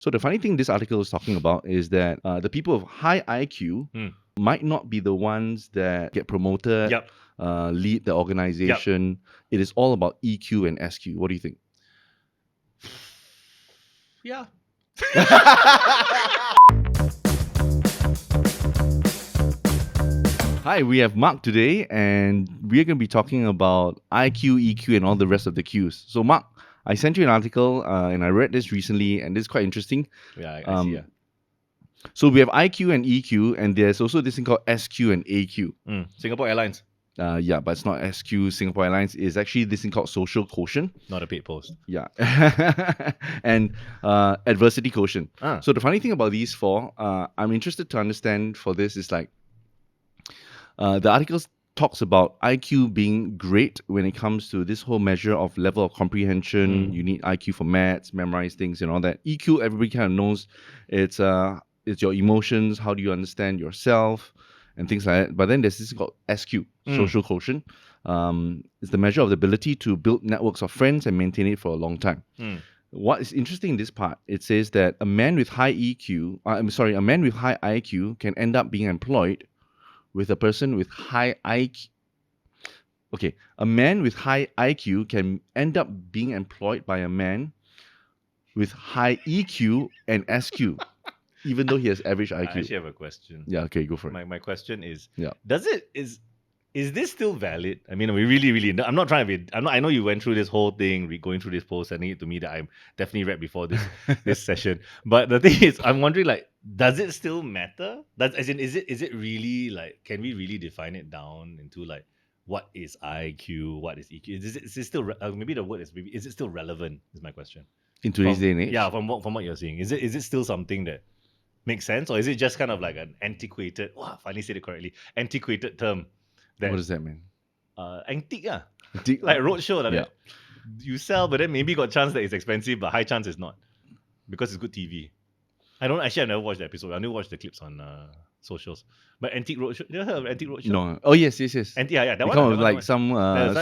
So the funny thing this article is talking about is that the people of high IQ might not be the ones that get promoted, Yep. lead the organization. It is all about EQ and SQ. What do you think? Yeah. Hi, we have Mark today, and we're going to be talking about IQ, EQ, and all the rest of the Qs. So, Mark, I sent you an article, and I read this recently, and this is quite interesting. Yeah, I see. Yeah. So we have IQ and EQ, and there's also this thing called SQ and AQ. Singapore Airlines. Yeah, but it's not SQ, Singapore Airlines. It's actually this thing called social quotient. Not a paid post. Yeah. And adversity quotient. So the funny thing about these four, I'm interested to understand for this is like, the article talks about IQ being great when it comes to this whole measure of level of comprehension. You need IQ for maths, memorize things and all that. EQ, everybody kind of knows it's your emotions, how do you understand yourself and things like that. But then there's this called SQ, social quotient. It's the measure of the ability to build networks of friends and maintain it for a long time. What is interesting in this part, it says that a man with high IQ can end up being employed with a person with high IQ. Okay, a man with high IQ can end up being employed by a man with high EQ and SQ, even though he has average IQ. I actually have a question. Yeah, okay, go for it. My question is, Yeah. Is this still valid? I mean, we really, I'm not trying to be, I know you went through this whole thing, going through this post, sending it to me that I definitely read before this session. But the thing is, I'm wondering, like, does it still matter? Is it really, like, can we really define it down into, like, what is IQ, what is EQ? Is it still, maybe the word is, is it still relevant, is my question. In today's day and age? Yeah, from what you're saying. Is it still something that makes sense? Or is it just kind of like an antiquated, I finally said it correctly, antiquated term? What does that mean? Antique, like roadshow. Like that. You sell, but then maybe got chance that it's expensive, but high chance it's not. Because it's good TV. I never watched the episode. I only watched the clips on socials. But Antique Roadshow, you ever heard of Antique Roadshow? No. Oh, yes. That one. Like some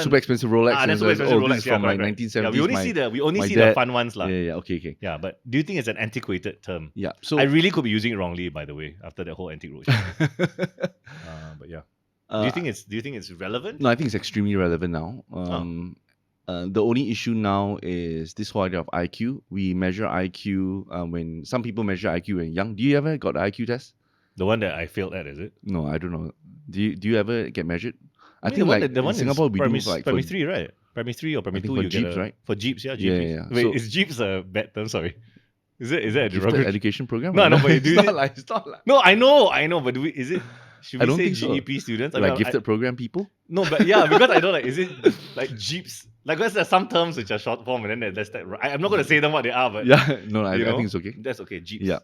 super expensive Rolex. That's super expensive Rolex. This from like 1970s. Yeah, we only see the fun ones. Yeah, okay. Yeah, but do you think it's an antiquated term? Yeah. So I really could be using it wrongly, by the way, after the whole Antique Roadshow. But yeah. Do you think it's relevant? No, I think it's extremely relevant now. The only issue now is this whole idea of IQ. We measure IQ when some people measure IQ when young. Do you ever got the IQ test? The one that I failed at, is it? No, I don't know. Do you ever get measured? I think the one in Singapore we do like primary 3, right? Primary 3 or primary 2 for Jeeps, right? For Jeeps, yeah. Yeah. Wait, is Jeeps a bad term? Sorry. Is it a gifted education program? No, but it's not like. No, I know, but is it? Should we I don't say think GEP so. students? Like gifted program people? No, but yeah, because I know, like, is it like Jeeps? Like, there's some terms which are short form, and then there's that. I'm not going to say them what they are, but yeah, no, I think it's okay. That's okay. Jeeps. Yeah.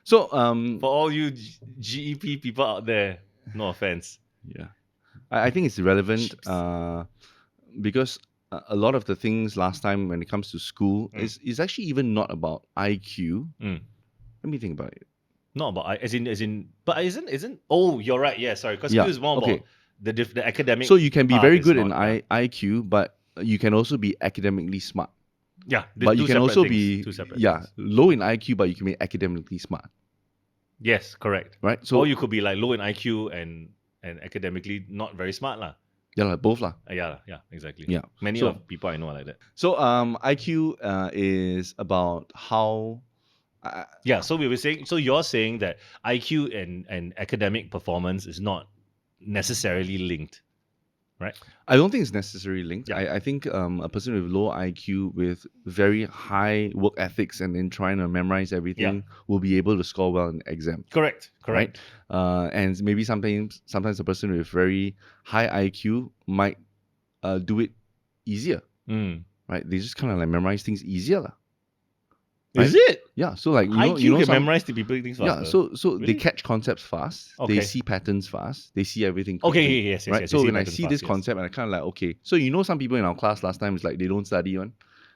So for all you GEP people out there, no offense. Yeah, I think it's relevant because a lot of the things last time when it comes to school is actually even not about IQ. Let me think about it. Not about as in, but isn't? Oh, you're right. Yeah, sorry. Because school is more about the academic. So you can be very good in IQ, but you can also be academically smart. Yeah, but you can also be low in IQ, but you can be academically smart. Yes, correct. Right. So or you could be like low in IQ and academically not very smart lah. Yeah, like both lah. Yeah, exactly. Yeah, many of people I know are like that. So IQ is about how. So we were saying. So you're saying that IQ and academic performance is not necessarily linked, right? I don't think it's necessarily linked. Yeah. I think a person with low IQ with very high work ethics and then trying to memorize everything will be able to score well in exam. Correct. Right? And maybe sometimes a person with very high IQ might do it easier. Right? They just kind of like memorize things easier lah. Right? Is it? Yeah, so like IQ can memorize the people things faster. Yeah, so really? They catch concepts fast. Okay. They see patterns fast. They see everything quickly. Okay, yes. Right. So when I see this concept, and I kind of like, okay. So some people in our class last time is like they don't study on,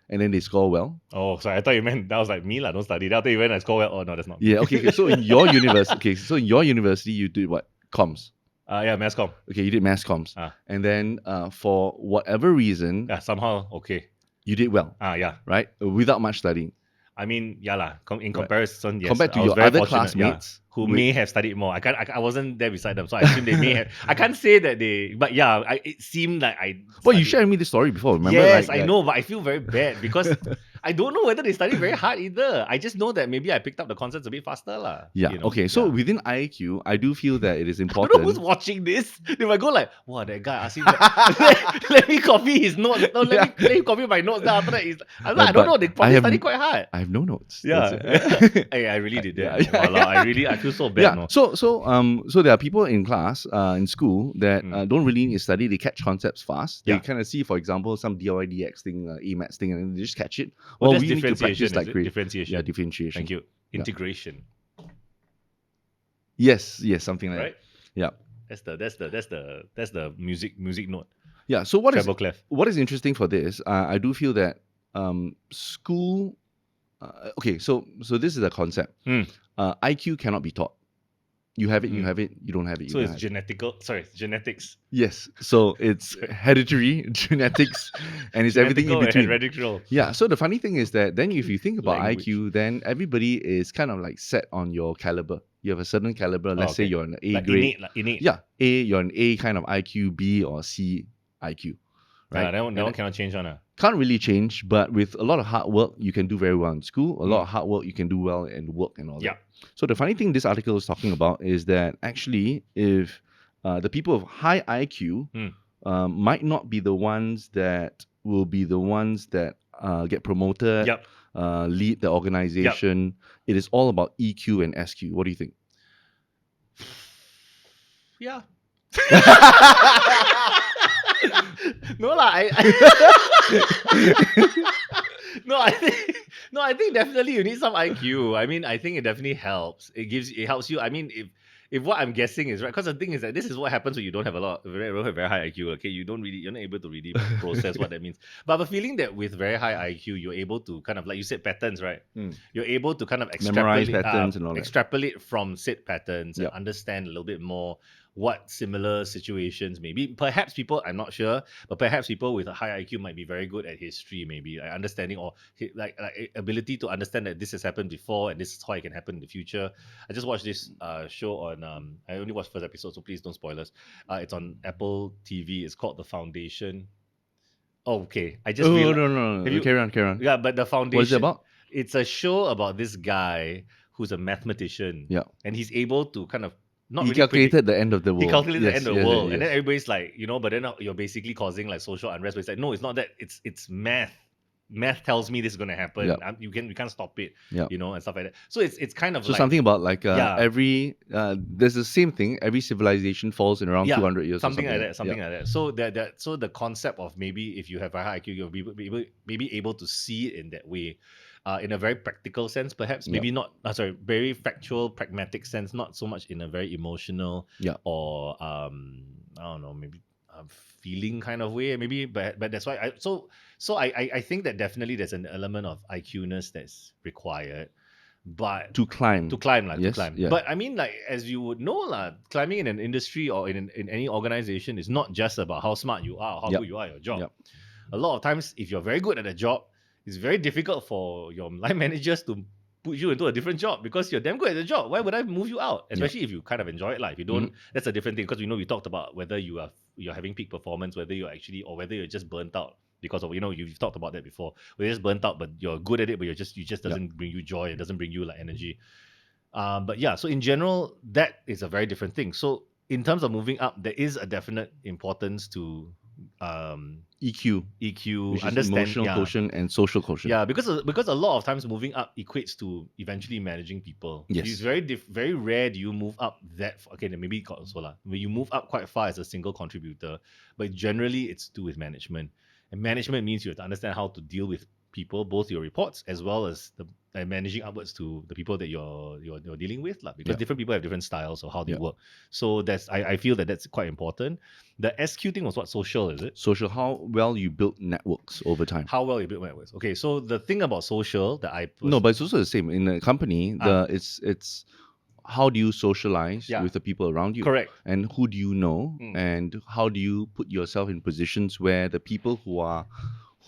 and then they score well. Oh, sorry, I thought you meant that was like me lah. Don't study. After you went and score well. Oh no, that's not. Yeah. Okay. So in your university, you did what? Comms. Mass comm. Okay, you did mass comms. And then for whatever reason, somehow okay, you did well. Yeah. Right, without much studying. I mean, yeah lah. In comparison, yes, Compared to I was your very other fortunate, classmates, who with- may have studied more. I wasn't there beside them, so I assume they may have. I can't say that they, but yeah, it seemed like I. Well, you studied. shared me this story before. Remember? Yes, like, I know, but I feel very bad because I don't know whether they studied very hard either. I just know that maybe I picked up the concepts a bit faster lah. Yeah. You know? Okay. So Yeah. within IQ, I do feel that it is I don't know who's important. watching this. They might go like, "Wow, that guy asked him. Let me copy his notes. No, let me copy my notes." Then after that, I But don't know. They probably have- studied quite hard. I have no notes. Yeah, That's it. hey, I really did that. Yeah, yeah, Walao, I feel so bad. Yeah. No? So there are people in class, in school that don't really need to study. They catch concepts fast. They Yeah. kind of see, for example, some DYDX thing, AMATS thing, and they just catch it. Well, Well, that's we need to differentiation. practice like crazy. Differentiation. Yeah, differentiation. Thank you. Integration. Yes, something like Right. that. Yeah. That's the music note. Yeah. So Treble clef. what is interesting for this? I do feel that school. Okay, so this is a concept. IQ cannot be taught. You have it, you have it. You don't have it, you So don't it's have it. genetics. Yes. So it's hereditary, genetics, and it's everything in Genetical and between. hereditary. Yeah. So the funny thing is that then if you think about Language. IQ, then everybody is kind of like set on your caliber. You have a certain caliber. Let's say okay. you're an A Like grade. innate. Yeah, A. You're an A kind of IQ, B or C IQ. Right. That one cannot change on. Can't really change, but with a lot of hard work, you can do very well in school. A lot of hard work, you can do well in work and all Yeah. that. So the funny thing this article is talking about is that actually, if the people of high IQ might not be the ones that will be the ones that get promoted, Yep. lead the organization. It is all about EQ and SQ. What do you think? Yeah. No lah, I think definitely you need some IQ. I mean, I think it definitely helps. It helps you. I mean, if what I'm guessing is right, because the thing is that this is what happens when you don't have very high IQ. Okay, you're not able to really process what that means. But I have a feeling that with very high IQ, you're able to kind of, like you said, patterns, right? You're able to kind of Memorize patterns and all that. extrapolate from said patterns Yep. and understand a little bit more what similar situations maybe. Perhaps people, I'm not sure, but perhaps people with a high IQ might be very good at history, maybe like understanding or like ability to understand that this has happened before and this is how it can happen in the future. I just watched this show on I only watched first episode, so please don't spoil us. It's on Apple TV. It's called The Foundation. Oh, okay. I just realized, no. Have you- Carry on. yeah, but The Foundation. What is it about? It's a show about this guy who's a mathematician. Yeah. And he's able to kind of not He really calculated the end of the world. he calculated the end of the Yes, world, yes. and then everybody's like, but then you're basically causing like social unrest. But it's like, no, it's not that. It's math. Math tells me this is going to happen. Yep. We can't stop it. Yep. And stuff like that. So it's kind of So like something about like Yeah. every there's the same thing. Every civilization falls in around 200 years. something or like that. Yeah. Something like that. So so the concept of maybe if you have a high IQ, you'll be able to see it in that way. In a very practical sense, perhaps. Maybe not, very factual, pragmatic sense, not so much in a very emotional or, I don't know, maybe a feeling kind of way, maybe. But that's why I think that definitely there's an element of IQ-ness that's required. But To climb. Yes, yeah. But I mean, like, as you would know, climbing in an industry or in any organization is not just about how smart you are, how good you are at your job. Yep. A lot of times, if you're very good at a job, it's very difficult for your line managers to put you into a different job because you're damn good at the job. Why would I move you out? Especially if you kind of enjoy it. If you don't, that's a different thing. Because we talked about whether you're having peak performance, whether you're just burnt out because of you've talked about that before. Where you're just burnt out, but you're good at it, but you just doesn't bring you joy. It doesn't bring you like energy. But yeah, so in general, that is a very different thing. So in terms of moving up, there is a definite importance to EQ, EQ, which is understand emotional quotient and social quotient. Yeah, because a lot of times moving up equates to eventually managing people. Yes. It's very rare do you move up then maybe also when you move up quite far as a single contributor, but generally it's to do with management. And management means you have to understand how to deal with people, both your reports as well as the managing upwards to the people that you're dealing with, because different people have different styles of how they work. So I feel that's quite important. The SQ thing was what, social, is it? Social, how well you build networks over time. How well you build networks. Okay, so the thing about social that No, but it's also the same in a company. It's how do you socialize with the people around you? Correct. And who do you know? And how do you put yourself in positions where the people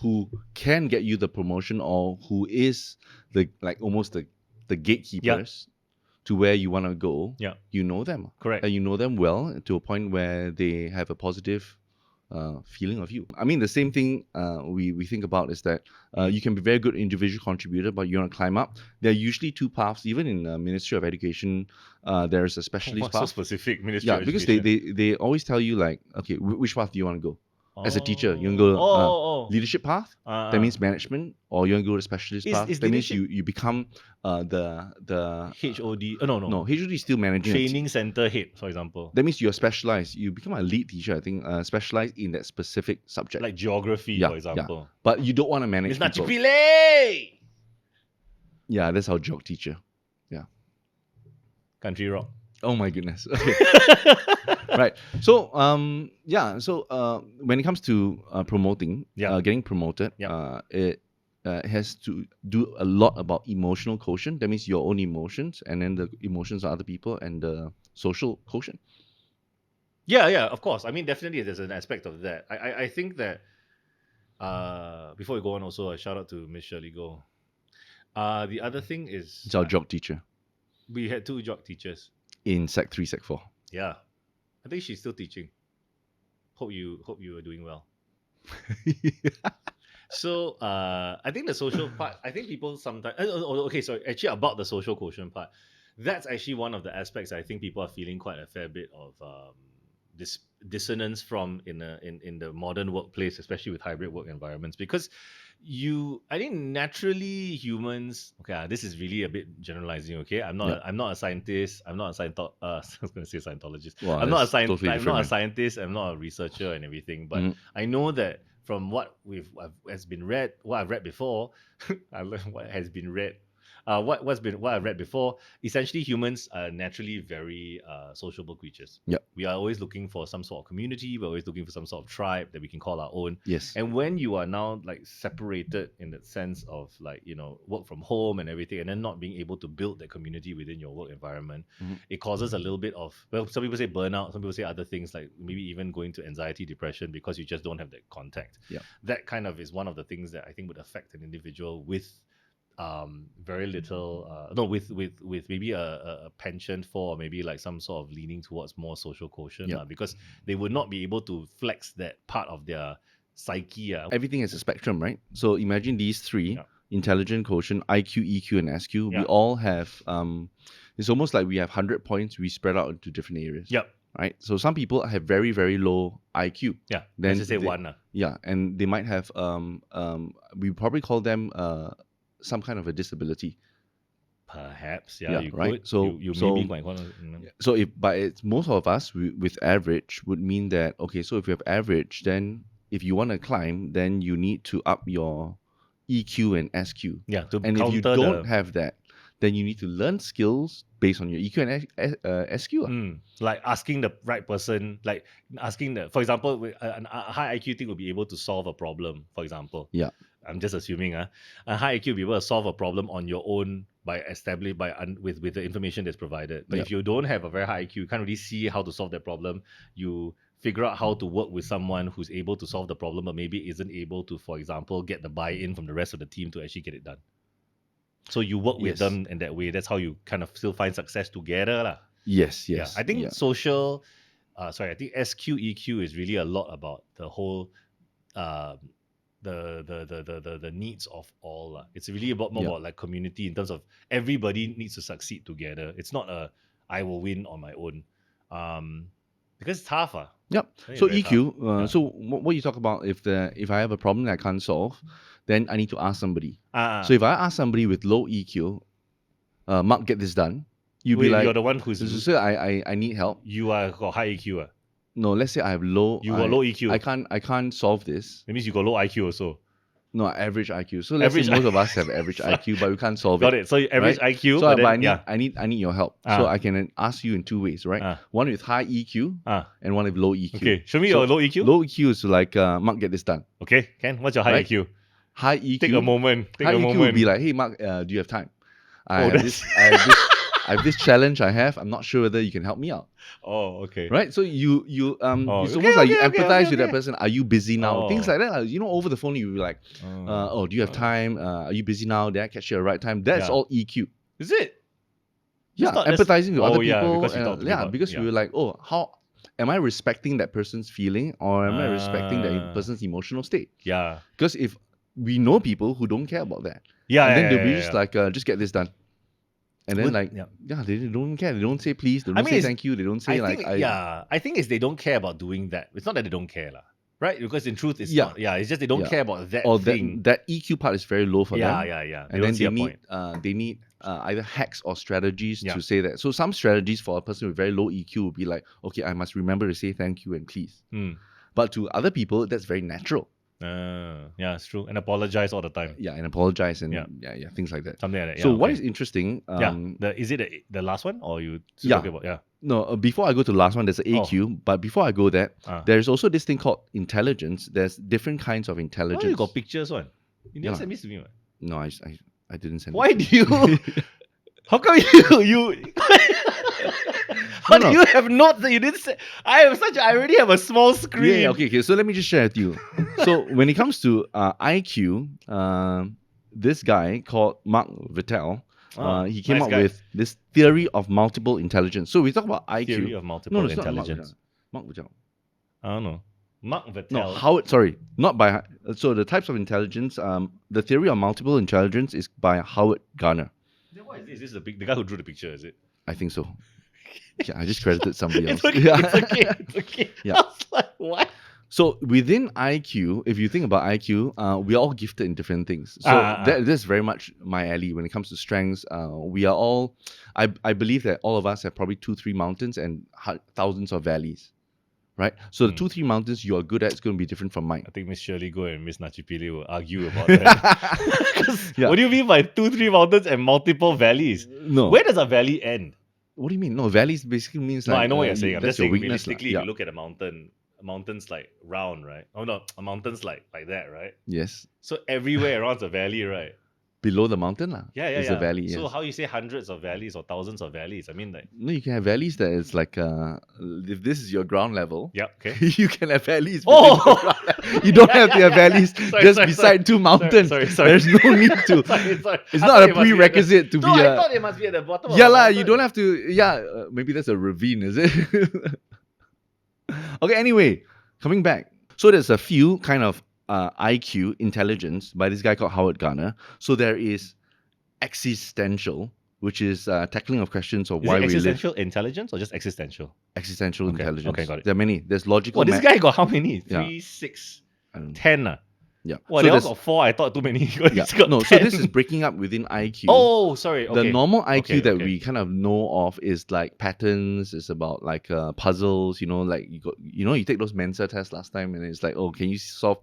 who can get you the promotion or who is almost the gatekeepers to where you want to go, you know them. Correct. And you know them well to a point where they have a positive feeling of you. I mean, the same thing we think about is that you can be a very good individual contributor, but you want to climb up. There are usually two paths, even in Ministry of Education. There's a specialist path. So specific, Ministry of because Education. they always tell you like, okay, which path do you want to go? As a teacher, you want to go leadership path. That means management, or you want to go to specialist path. That means you become the HOD. No. HOD is still managing Training center head, for example. That means you're specialized. You become a lead teacher, I think, specialized in that specific subject. Like geography, for example. Yeah. But you don't want to manage It's people. Yeah, that's our geog teacher. Yeah. Country rock. Oh my goodness. Okay. Right. So when it comes to promoting, getting promoted, it has to do a lot about emotional quotient. That means your own emotions, and then the emotions of other people, and the social quotient. Yeah, of course. I mean, definitely there's an aspect of that. I think that before we go on, also a shout out to Miss Shirley Go. The other thing is It's our geog teacher we had 2 geog teachers in Sec 3, Sec 4. Yeah, I think she's still teaching. Hope you are doing well. So I think the social part, I think people sometimes actually about the social quotient part, that's actually one of the aspects I think people are feeling quite a fair bit of this dissonance from in the modern workplace, especially with hybrid work environments, because I think naturally humans, this is really a bit generalizing, okay? I'm not a scientist, I'm not a I was going to say Scientologist. Wow, I'm not a scientist, I'm not a researcher and everything, but I know that from what I've read before, I learned what has been read. What I've read before, essentially humans are naturally very sociable creatures. Yep. We are always looking for some sort of community. We're always looking for some sort of tribe that we can call our own. Yes. And when you are now like separated in the sense of like, work from home and everything, and then not being able to build that community within your work environment, it causes a little bit of, some people say burnout, some people say other things like maybe even going to anxiety, depression, because you just don't have that contact. Yeah. That kind of is one of the things that I think would affect an individual with very little with maybe a penchant for, or maybe like some sort of leaning towards more social quotient, because they would not be able to flex that part of their psyche. Everything is a spectrum, right? So imagine these three: intelligent quotient, IQ, EQ, and SQ. We all have it's almost like we have 100 points we spread out into different areas. Right. So some people have very, very low IQ. Then let's just say one. And they might have we probably call them some kind of a disability. Perhaps, you right. Could. So it's most of us with average would mean that so if you have average, then if you want to climb, then you need to up your EQ and SQ. And if you don't have that, then you need to learn skills based on your EQ and SQ. Like asking the right person, like for example, a high IQ thing will be able to solve a problem, for example. I'm just assuming a high IQ will be able to solve a problem on your own with the information that's provided. But if you don't have a very high IQ, you can't really see how to solve that problem. You figure out how to work with someone who's able to solve the problem, but maybe isn't able to, for example, get the buy-in from the rest of the team to actually get it done. So you work with them in that way. That's how you kind of still find success together. Yes. I think social, I think SQ, EQ is really a lot about the whole, the needs of all. It's really more about like community in terms of everybody needs to succeed together. It's not I will win on my own, because it's tough. So EQ. So what you talk about, if I have a problem that I can't solve, then I need to ask somebody. So if I ask somebody with low EQ, Mark, get this done. Be like, you're the one who's. So I need help. You are got high EQ. No, let's say I have low. You got low EQ. I can't solve this. That means you got low IQ also. No, average IQ. So let's say most of us have average IQ, but we can't solve it. Got it. So average IQ. So but I need your help. So I can ask you in two ways, right? One with high EQ and one with low EQ. Okay, show me your low EQ. Low EQ is like, Mark, get this done. Okay, Ken, what's your high EQ? High EQ. Take a moment. High EQ would be like, hey, Mark, do you have time? I I have this challenge I'm not sure whether you can help me out. Oh, okay. Right? So you it's almost okay, like you okay, empathize okay, with that okay. person. Are you busy now? Things Oh. like that. You know, over the phone you'll be like, do you have time? Are you busy now? Did I catch you at the right time? That's Yeah. all EQ. Is it? Yeah, not- empathizing with other yeah, people. because you talked to me about- because we were like, how am I respecting that person's feeling, or am I respecting that person's emotional state? Yeah. Because if we know people who don't care about that, Yeah. and then yeah, they'll be yeah, just yeah. like, just get this done. And then they don't care. They don't say please. They don't say thank you. They don't say I think it's they don't care about doing that. It's not that they don't care, right? Because in truth, it's not. Yeah, it's just they don't care about that or thing. that EQ part is very low for them. Yeah. And then they need either hacks or strategies to say that. So some strategies for a person with very low EQ would be like, okay, I must remember to say thank you and please. But to other people, that's very natural. Yeah, it's true. And apologize all the time. Yeah, and apologize and things like that. Something like that. So what is interesting? Is it the last one or you talking about? No, before I go to the last one, there's an AQ. But before I go there, there's also this thing called intelligence. There's different kinds of intelligence. Oh, you got pictures one. You didn't send this to me, what? No, I didn't send. Why do you? How come you? How do you have notes that you didn't say? I already have a small screen. Yeah, okay. So let me just share with you. So when it comes to IQ, this guy called Mark Vittel, he came up with this theory of multiple intelligence. So we talk about IQ. Theory of multiple intelligence. Mark Vittel. I don't know. Mark Vittel. No, Howard. Sorry, not by. So the types of intelligence. The theory of multiple intelligence is by Howard Gardner. Then what is this? Is this the guy who drew the picture? Is it? I think so. Yeah, I just credited somebody else. It's okay. Yeah. I was like, what? So within IQ, if you think about IQ, we're all gifted in different things. So that's very much my alley when it comes to strengths. We are all, I believe that all of us have probably 2-3 mountains and thousands of valleys, right? So the 2-3 mountains you are good at is going to be different from mine. I think Miss Shirley Go and Miss Nachipili will argue about that. What do you mean by 2-3 mountains and multiple valleys? No. Where does a valley end? What do you mean? No, valleys basically means No, like... I know what you're saying. I'm just saying weakness, realistically, if you look at a mountain's like round, right? Oh no, a mountain's like that, right? Yes. So everywhere around's a valley, right? Below the mountain is a valley. Yes. So how you say hundreds of valleys or thousands of valleys? I mean, like... No, you can have valleys that is like... if this is your ground level... Yeah, okay. You can have valleys. You don't have to have valleys beside 2 mountains. Sorry. There's no need to. Sorry. It's not a prerequisite to be I thought it must be at the bottom of Yeah the lah, mountain. you don't have to... maybe that's a ravine, is it? Okay, anyway, coming back. So there's a few kind of IQ, intelligence, by this guy called Howard Gardner. So there is existential, which is tackling of questions of why we live. Existential intelligence or just existential? Existential intelligence. Okay, got it. There are many. There's logical... This guy got how many? Yeah. 3, 6, I don't know. 10. Yeah. Well, So they all there's- got 4. I thought too many. Yeah. Got So 10. this is breaking up within IQ. Oh, sorry. Okay. The normal IQ that okay. we kind of know of is like patterns. It's about like puzzles. Like you take those Mensa tests last time, and it's like, oh, can you solve?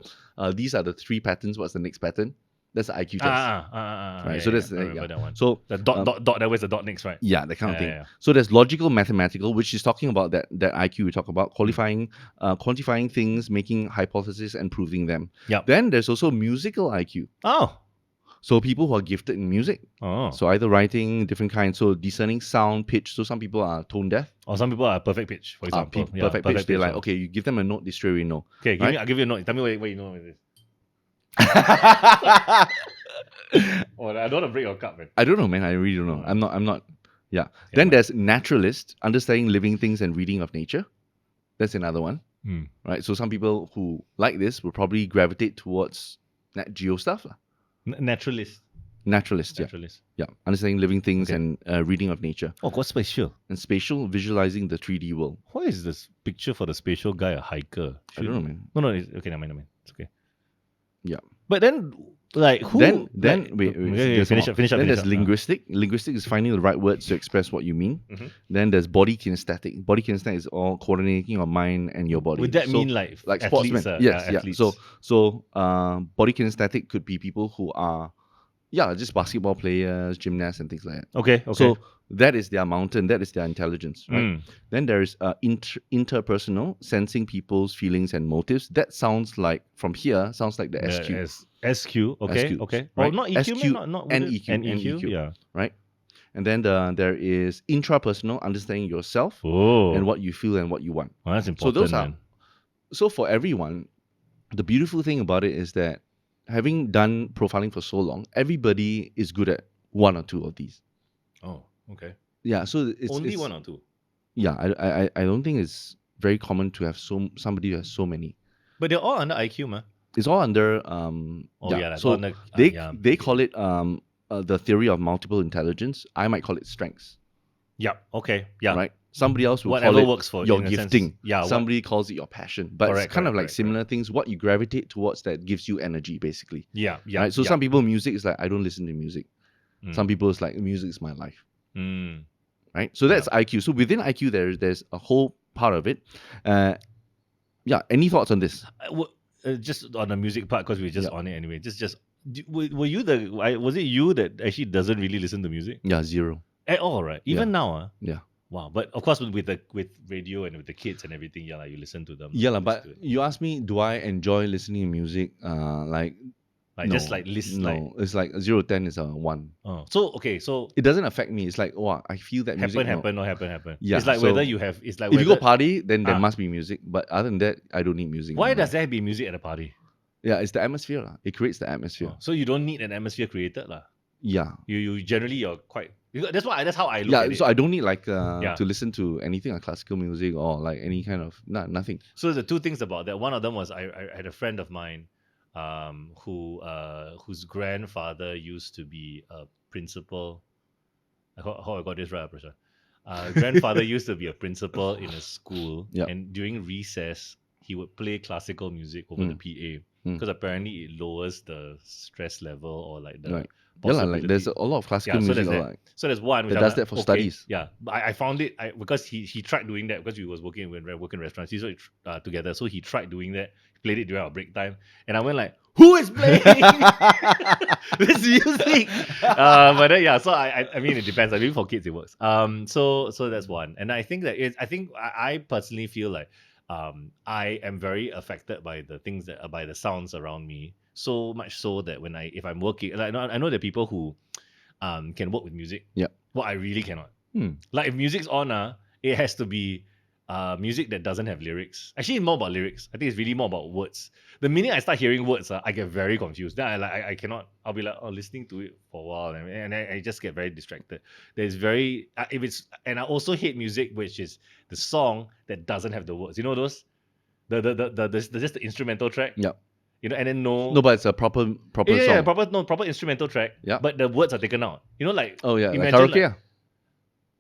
These are the 3 patterns. What's the next pattern? That's the IQ test. Right. So that's I remember that one. So The dot. That was the dot next, right? yeah, that kind of thing. Yeah. So there's logical, mathematical, which is talking about that IQ we talk about, quantifying things, making hypotheses, and proving them. Yep. Then there's also musical IQ. Oh. So people who are gifted in music. Oh. So either writing, different kinds. So discerning sound, pitch. So some people are tone deaf. Or some people are perfect pitch, for example. Perfect pitch. They're like, one. okay, you give them a note, they straight away know. Okay, right? I'll give you a note. Tell me what you know with this. Oh, I don't want to break your cup, man. I don't know, man. I really don't know. I'm not. Yeah. Then there's naturalist, understanding living things and reading of nature. That's another one. Right. So some people who like this will probably gravitate towards Nat Geo stuff. Naturalist. Naturalist. Yeah. Understanding living things and reading of nature. Oh, what's spatial? And spatial, visualizing the 3D world. Why is this picture for the spatial guy a hiker? I don't know, man. No, okay, never mind. It's okay. Yeah. But then, like, who? Then like, wait. Finish up. Then there's linguistic. Linguistic is finding the right words to express what you mean. Mm-hmm. Then there's body kinesthetic. Body kinesthetic is all coordinating your mind and your body. Would that mean like sportsmen? athletes, Yes, yeah. athletes. So body kinesthetic could be people who are, just basketball players, gymnasts, and things like that. Okay. So that is their mountain. That is their intelligence, right? Then there is interpersonal, sensing people's feelings and motives. That sounds like the SQ. SQ. Okay. SQ, Okay. right? Oh, not EQ. SQ not and would it- EQ, and and EQ. EQ. Yeah. Right? And then there is intrapersonal, understanding yourself Oh, and what you feel and what you want. well, that's So important, those are man. so for everyone, the beautiful thing about it is that having done profiling for so long, everybody is good at one or two of these. Oh, okay. Yeah, so Only it's one or two. yeah. I don't think it's very common to have somebody who has so many. But they're all under IQ, man. It's all under Oh yeah, that's So under they yeah. they call it the theory of multiple intelligence. I might call it strengths. Yeah. Okay. Yeah. Right. Somebody else will Whatever call it works for your in a sense. gifting. Yeah. Somebody calls it your passion. But Correct, it's kind of correct, like correct, similar things. What you gravitate towards that gives you energy, basically. Yeah. Yeah. Right. So yeah. some people, music is like, I don't listen to music. Mm. Some people it's like, music is my life. Mm. Right. So that's IQ. So within IQ, there's a whole part of it. Yeah. Any thoughts on this? Just on the music part, because we're just Yeah. on it anyway. Were you was it you that actually doesn't really listen to music Yeah. Zero. at all, right? Even now, Yeah. Wow. But of course, with radio and with the kids and everything, yeah, like you listen to them. Yeah, listen but to it. you asked me, do I enjoy listening to music? Like just like listen, like No, it's like 0 to 10 is a 1. so okay, so It doesn't affect me. It's like, oh, I feel that music. happen. Yeah, It's like so whether you have. It's like if you go whether- party, then there Ah. must be music. But other than that, I don't need music. Why does there be music at a party? Yeah, it's the atmosphere. Lah. It creates the atmosphere. So you don't need an atmosphere created, lah. Yeah. You generally you're quite. That's how I look Yeah, at it. so I don't need like Yeah. to listen to anything like classical music or like any kind of nothing. So the two things about that. One of them was I had a friend of mine, whose grandfather used to be a principal. How I got this right, Prasha? Grandfather used to be a principal in a school, Yep. and during recess he would play classical music over the PA because apparently it lowers the stress level or like the Right. Yeah, lah, like there's a lot of classical so music. there's that. Like, So there's one which that I'm does like, that for okay, studies. Yeah, but I found it because he tried doing that because we was working in restaurants. He saw it together, so he tried doing that. Played it during our break time, and I went like, "Who is playing this music?" But then, yeah, so I mean it depends. I mean for kids it works. So that's one, and I think that I personally feel like I am very affected by the things that by the sounds around me. So much so that if I'm working, like I know there are people who can work with music. Yep. Well, I really cannot. Hmm. Like if music's on, it has to be music that doesn't have lyrics. Actually, more about lyrics. I think it's really more about words. The minute I start hearing words, I get very confused. Then I cannot. I'll be like, listening to it for a while, and I just get very distracted. There's very if it's, and I also hate music which is the song that doesn't have the words. You know those, the just the instrumental track. Yep. You know, and then no, No, but it's a proper yeah, song. proper instrumental track. Yeah. But the words are taken out. You know, like Oh yeah, like imagine, karaoke. like- Yeah.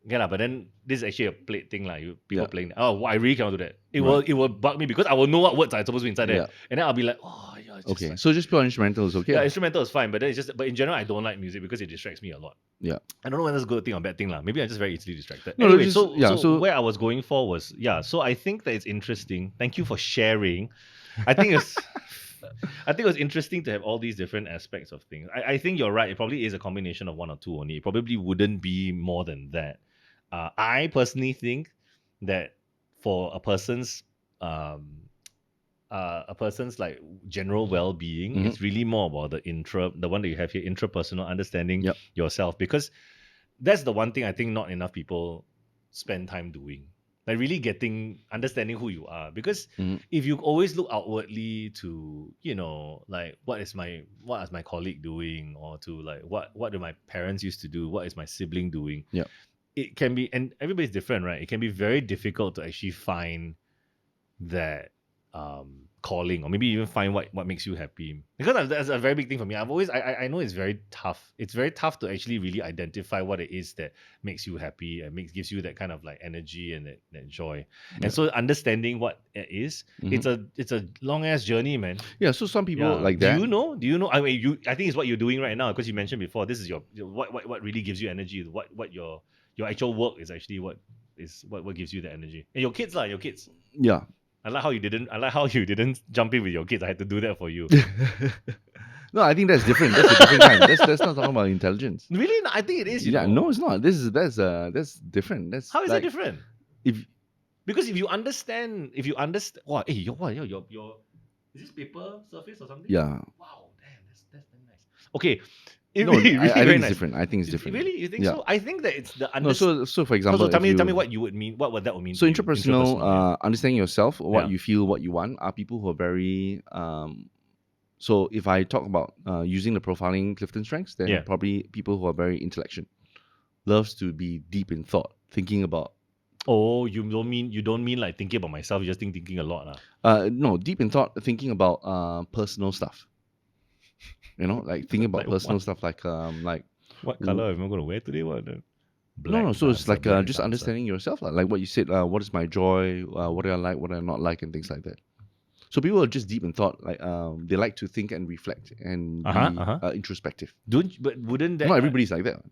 yeah, lah, but then this is actually a played thing, like people Yeah. playing. Oh, I really cannot do that. It Right. will bug me because I will know what words are supposed to be inside there, Yeah. and then I'll be like, oh yeah, it's just Okay, like- so just pure instrumental is okay. yeah, instrumental is fine, but then but in general, I don't like music because it distracts me a lot. Yeah. I don't know whether it's a good thing or bad thing, lah. Maybe I'm just very easily distracted. No, Anyway, just- so yeah, so- where I was going for was so I think that it's interesting. Thank you for sharing. I think it's. I think it was interesting to have all these different aspects of things. I think you're right. It probably is a combination of one or two only. It probably wouldn't be more than that. I personally think that for a person's like general well-being, Mhm. it's really more about the one that you have here, intrapersonal understanding Yep. yourself, because that's the one thing I think not enough people spend time doing. Like really understanding who you are. Because Mhm. if you always look outwardly to, like what is my colleague doing, or to like what do my parents used to do, what is my sibling doing? Yep. It can be, and everybody's different, right? It can be very difficult to actually find that calling, or maybe even find what makes you happy, because that's a very big thing for me. I know it's very tough. It's very tough to actually really identify what it is that makes you happy and gives you that kind of like energy and that joy. Yeah. And so understanding what it is, Mhm. it's a long ass journey, man. Yeah, so some people Yeah. like that. Do you know? I mean, I think it's what you're doing right now, because you mentioned before. This is what really gives you energy. What your actual work is actually what gives you the energy. And your kids. Yeah. I like how you didn't jump in with your kids. I had to do that for you. No, I think that's different. That's a different kind. That's not talking about intelligence. Really? No, I think it is. you Yeah, know. no, it's not. That's different. That's How is like, it different? If Because if you understand, what? Hey, your is this paper surface or something? yeah, Wow, damn, that's nice. Okay, It No, really, really I very think it's nice. different. I think it's different. Really, you think Yeah. so? I think that it's the No, so for example, So tell if me you- what you would mean. What that would mean. So to you, intrapersonal, yeah. understanding yourself, what Yeah. you feel, what you want, are people who are very. So if I talk about using the profiling Clifton strengths, then Yeah. probably people who are very intellectual, loves to be deep in thought, thinking about. Oh, you don't mean like thinking about myself. You just thinking a lot, lah. No, deep in thought, thinking about personal stuff. Like thinking about Like personal what? stuff, like What color am I going to wear today? What? No, Black. so it's dancer, like black just dancer. understanding yourself, like what you said. What is my joy? What do I like? What do I not like, and things like that. So people are just deep in thought. Like they like to think and reflect and be introspective. But wouldn't that? Not everybody's like that,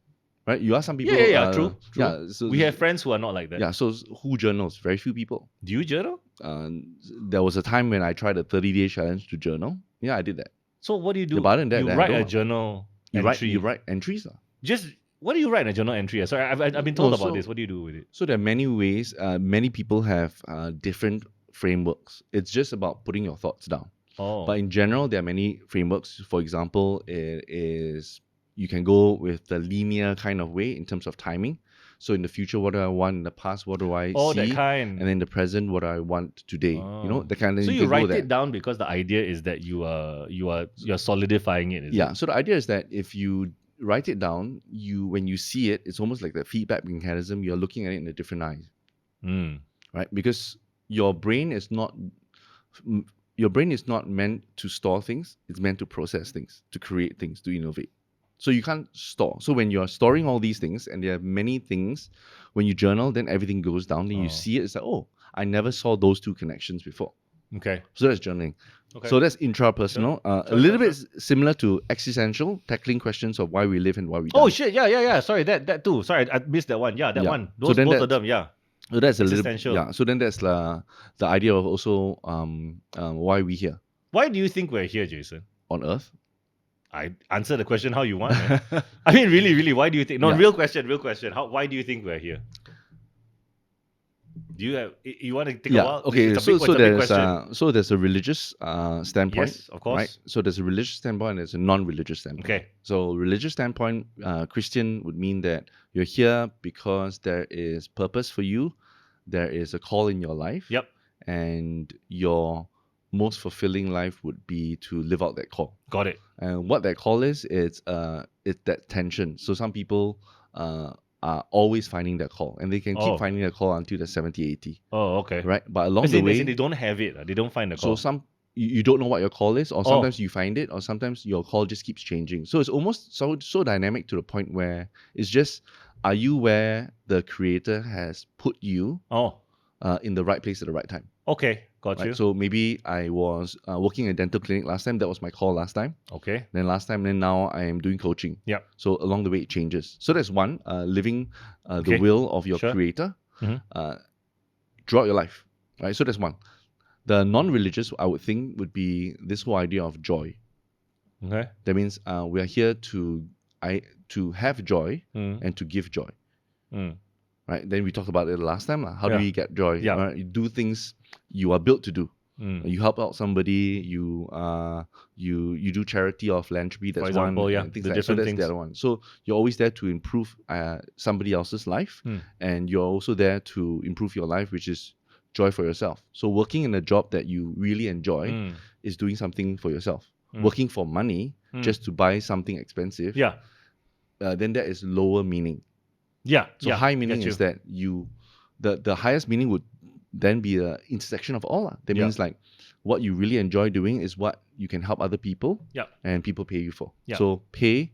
right? You ask some people. Yeah, true. Yeah, so We have friends who are not like that. Yeah, so who journals? Very few people. Do you journal? There was a time when I tried a 30-day challenge to journal. Yeah, I did that. So what do you do? Yeah, but other than that, you then I write a don't. journal You entry. write entries. Just what do you write in a journal entry? Sorry, I've been told No, about so- this. What do you do with it? So there are many ways. Many people have different frameworks. It's just about putting your thoughts down. Oh, But in general, there are many frameworks. For example, it is you can go with the linear kind of way in terms of timing. So in the future, what do I want? In the past, what do I see? that kind. And then in the present, what do I want today? Oh. The kind of So you you can go write there. it down because the idea is that you're solidifying it. Is Yeah. it? So the idea is that if you write it down, when you see it, it's almost like the feedback mechanism. You're looking at it in a different eye, Mm. right? Because your brain is not meant to store things. It's meant to process things, to create things, to innovate. So you can't store. So when you're storing all these things, and there are many things, when you journal, then everything goes down. Then you see it. It's like, oh, I never saw those two connections before. Okay. So that's journaling. Okay. So that's intrapersonal. A little bit similar to existential, tackling questions of why we live and why we die. Oh shit! Yeah. Sorry, that too. Sorry, I missed that one. Yeah, that Yeah. one. So Those then both of that's- them. Yeah. So that's a little Existential. yeah. So then that's the idea of also why we here Why do you think we're here, Jason? on Earth. I answer the question how you want. Man. I mean, really, why do you think? No, Yeah. real question. Why do you think we're here? Do you want to take a while? Okay. It's a big question. So there's a religious standpoint. Yes, of course. Right. So there's a religious standpoint and there's a non-religious standpoint. Okay. So religious standpoint, Christian would mean that you're here because there is purpose for you, there is a call in your life. Yep. And your most fulfilling life would be to live out that call. Got it. And what that call is, it's that tension. So some people are always finding that call, and they can keep finding that call until they're 70, 80. Oh, okay. Right? But along As the in way, they don't have it. They don't find the call. so you don't know what your call is, or sometimes you find it, or sometimes your call just keeps changing. So it's almost so dynamic to the point where it's just, are you where the creator has put you in the right place at the right time? Okay, got Right? you. So maybe I was working in a dental clinic last time. That was my call last time. Okay. Then now I am doing coaching. Yep. So along the way it changes. So that's one, living the Okay. will of your Sure. creator Mhm. throughout your life. Right. So that's one. The non-religious, I would think, would be this whole idea of joy. Okay. That means we are here to have joy Mm. and to give joy. Mm. Right. Then we talked about it last time. How Yeah. do we get joy? Yeah. Right? You do things you are built to do. Mm. You help out somebody. You do charity or philanthropy. That's example, one. yeah, and things the like that. So different that's things. the other one. So you're always there to improve somebody else's life, and you're also there to improve your life, which is joy for yourself. So working in a job that you really enjoy Mm. is doing something for yourself. Mm. Working for money just to buy something expensive, Yeah. then that is lower meaning. Yeah. So yeah, high meaning get you. is that the highest meaning would then be the intersection of all. That Yeah. means like what you really enjoy doing is what you can help other people Yeah. and people pay you for. Yeah. So pay,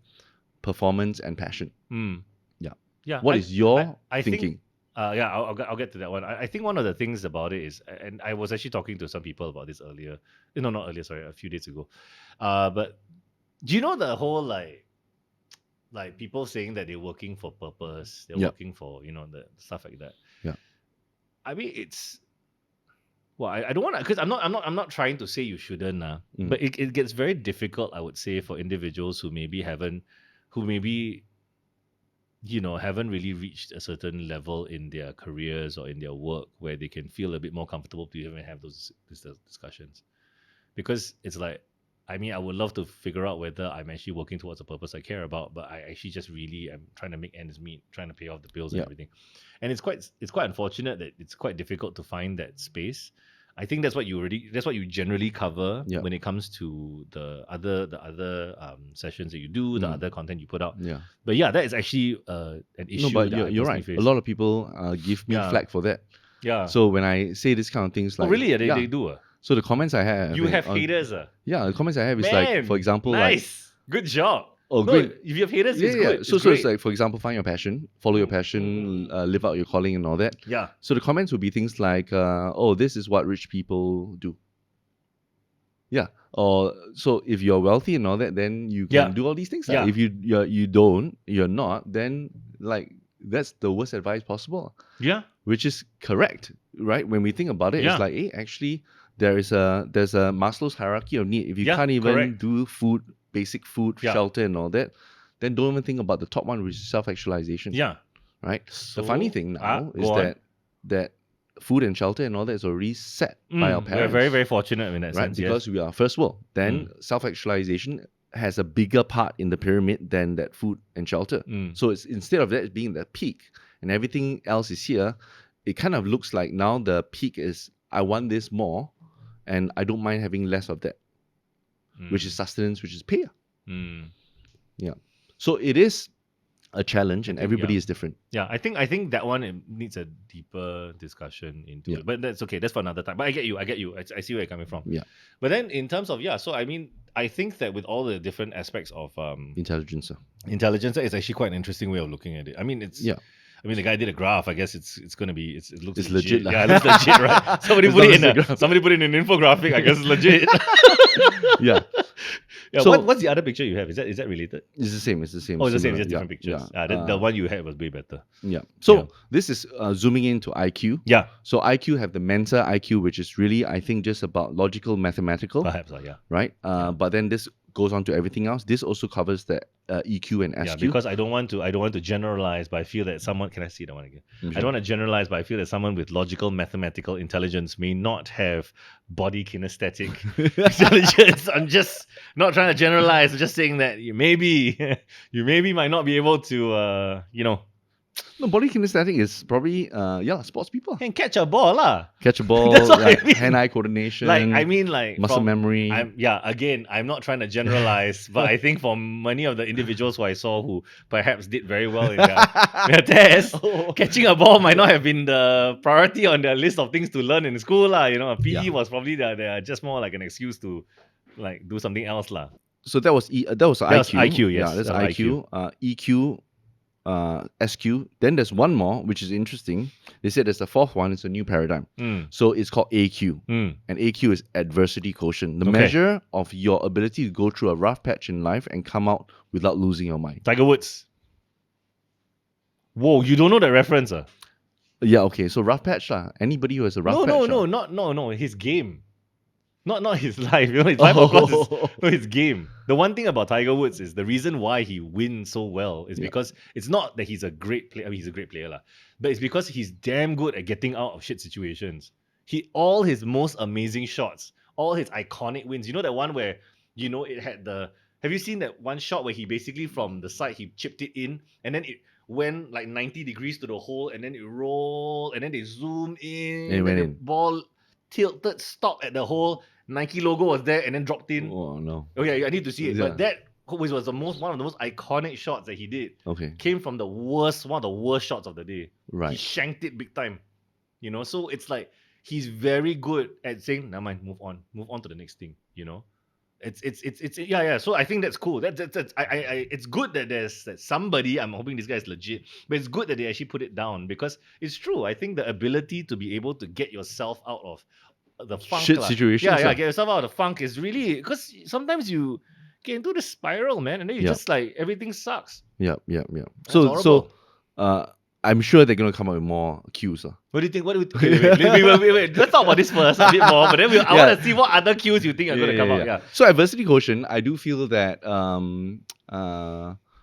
performance, and passion. Mm. Yeah. Yeah. What is your I thinking? Think, I'll get to that one. I think one of the things about it is, and I was actually talking to some people about this earlier. No, not earlier. Sorry, a few days ago. But do you know the whole like people saying that they're working for purpose, they're Yeah. working for the stuff like that. Yeah. I mean, it's well, I don't want to, because I'm not trying to say you shouldn't, but it gets very difficult, I would say, for individuals who maybe haven't really reached a certain level in their careers or in their work where they can feel a bit more comfortable to even have those discussions, because it's like, I mean, I would love to figure out whether I'm actually working towards a purpose I care about, but I actually just really am trying to make ends meet, trying to pay off the bills and Yeah. everything. And it's quite unfortunate that it's quite difficult to find that space. I think that's what you generally cover Yeah. when it comes to the other sessions that you do, the other content you put out. Yeah. But yeah, that is actually an issue. No, but that I you're personally right. face. A lot of people give me Yeah. flack for that. Yeah. So when I say this kind of things, oh like, really? yeah. They do. So the comments I have, You have on- haters. Yeah, the comments I have is Man, like, for example, nice. Good job. oh, No, great. if you have haters, Yeah, it's yeah. good. So it's it's great. like, for example, find your passion, follow your passion, live out your calling, and all that. Yeah. So the comments would be things like, "Oh, this is what rich people do." Yeah. Or so if you're wealthy and all that, then you can Yeah. do all these things. Yeah. If you're not, then like that's the worst advice possible. Yeah. Which is correct, right? When we think about it, Yeah. it's like, hey, actually, there's a Maslow's hierarchy of need. If you Yeah, can't even correct. do food, basic food, Yeah. shelter, and all that, then don't even think about the top one, which is self-actualization. Yeah. Right. So, The funny thing now is go on. that food and shelter and all that is already set by our We're parents. very, very fortunate in that right, sense. because we are first world. Then self-actualization has a bigger part in the pyramid than that food and shelter. So it's instead of that being the peak and everything else is here, it kind of looks like now the peak is I want this more and I don't mind having less of that, which is sustenance, which is pay. Yeah. So it is a challenge and everybody is different. Yeah, I think that one it needs a deeper discussion into it. But that's okay. That's for another time. But I get you. I see where you're coming from. Yeah. But then in terms of so I mean, I think that with all the different aspects of Intelligence. intelligence, it's actually quite an interesting way of looking at it. I mean, it's I mean, the guy did a graph. I guess it's gonna be it looks legit. legit. Yeah, it looks legit, right? Somebody put it in an infographic. I guess it's legit. Yeah. Yeah. So- What's the other picture you have? Is that related? It's the same. It's the same. Oh, it's the same. similar. Just different pictures. Yeah. The one you had was way better. Yeah. So this is zooming into IQ. Yeah. So IQ have the Mensa IQ, which is really, I think, just about logical, mathematical, Perhaps, yeah. right? But then this goes on to everything else. This also covers the EQ and SQ. Yeah, because I don't want to generalize, but I feel that someone can I see that one again? Sure. I don't want to generalize, but I feel that someone with logical mathematical intelligence may not have body kinesthetic intelligence. I'm just not trying to generalize. I'm just saying that you maybe might not be able to No, body kinesthetic is probably sports people. can catch a ball lah. Catch a ball, That's what I mean. hand-eye coordination, muscle from- memory. I'm not trying to generalize, but I think for many of the individuals who I saw who perhaps did very well in their test, catching a ball might not have been the priority on their list of things to learn in school lah. PE was probably just more like an excuse to like do something else lah. So that was IQ. IQ, yes. Yeah, that's That was IQ. EQ, SQ. Then there's one more, which is interesting. They said there's the fourth one. It's a new paradigm. So it's called AQ. And AQ is adversity quotient, the measure of your ability to go through a rough patch in life and come out without losing your mind. Tiger Woods. Whoa, you don't know that reference, ah? Yeah, okay. So rough patch lah. Anybody who has a rough patch. No. His game, not his life. His life of course is his game. The one thing about Tiger Woods is the reason why he wins so well is because it's not that he's a great player. I mean, he's a great player lah, but it's because he's damn good at getting out of shit situations. All his most amazing shots, all his iconic wins. You know that one where it had the. Have you seen that one shot where he basically from the side he chipped it in and then it went like 90 degrees to the hole and then it rolled and then they zoomed in and the ball tilted, stopped at the hole. Nike logo was there and then dropped in. Oh no. Okay, I need to see it. Yeah. But that was one of the most iconic shots that he did. Okay. Came from one of the worst shots of the day. Right. He shanked it big time. So it's like he's very good at saying, "Never mind, move on to the next thing." It's yeah. So I think that's cool. That's it's good that there's somebody. I'm hoping this guy is legit, but it's good that they actually put it down because it's true. I think the ability to be able to get yourself out of the funk shit situations. get yourself out of the funk is really because sometimes you get into the spiral, man, and then you just like everything sucks. Yeah. That's So horrible. I'm sure they're gonna come up with more cues. What do you think? Wait. Let's talk about this first a bit more, but then I want to see what other cues you think are going to come up. Yeah. So adversity quotient, I do feel that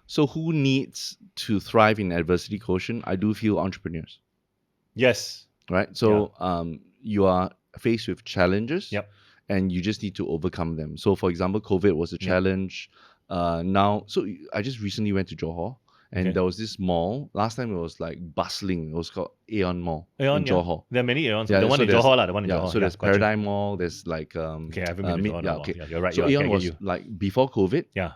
so who needs to thrive in adversity quotient? I do feel entrepreneurs. Yes. Right. So you are faced with challenges. Yep. and you just need to overcome them. So, for example, COVID was a challenge. Now, so I just recently went to Johor, and there was this mall. Last time it was like bustling. It was called Aeon Mall in Johor. There are many Aeons. Yeah, the one so in there's- Johor, the one in Johor. So there's gotcha. Paradigm Mall. There's like Okay, I haven't been to Johor. yeah, No, okay. yeah, you're right. So I Aeon get was you. like before COVID, Yeah,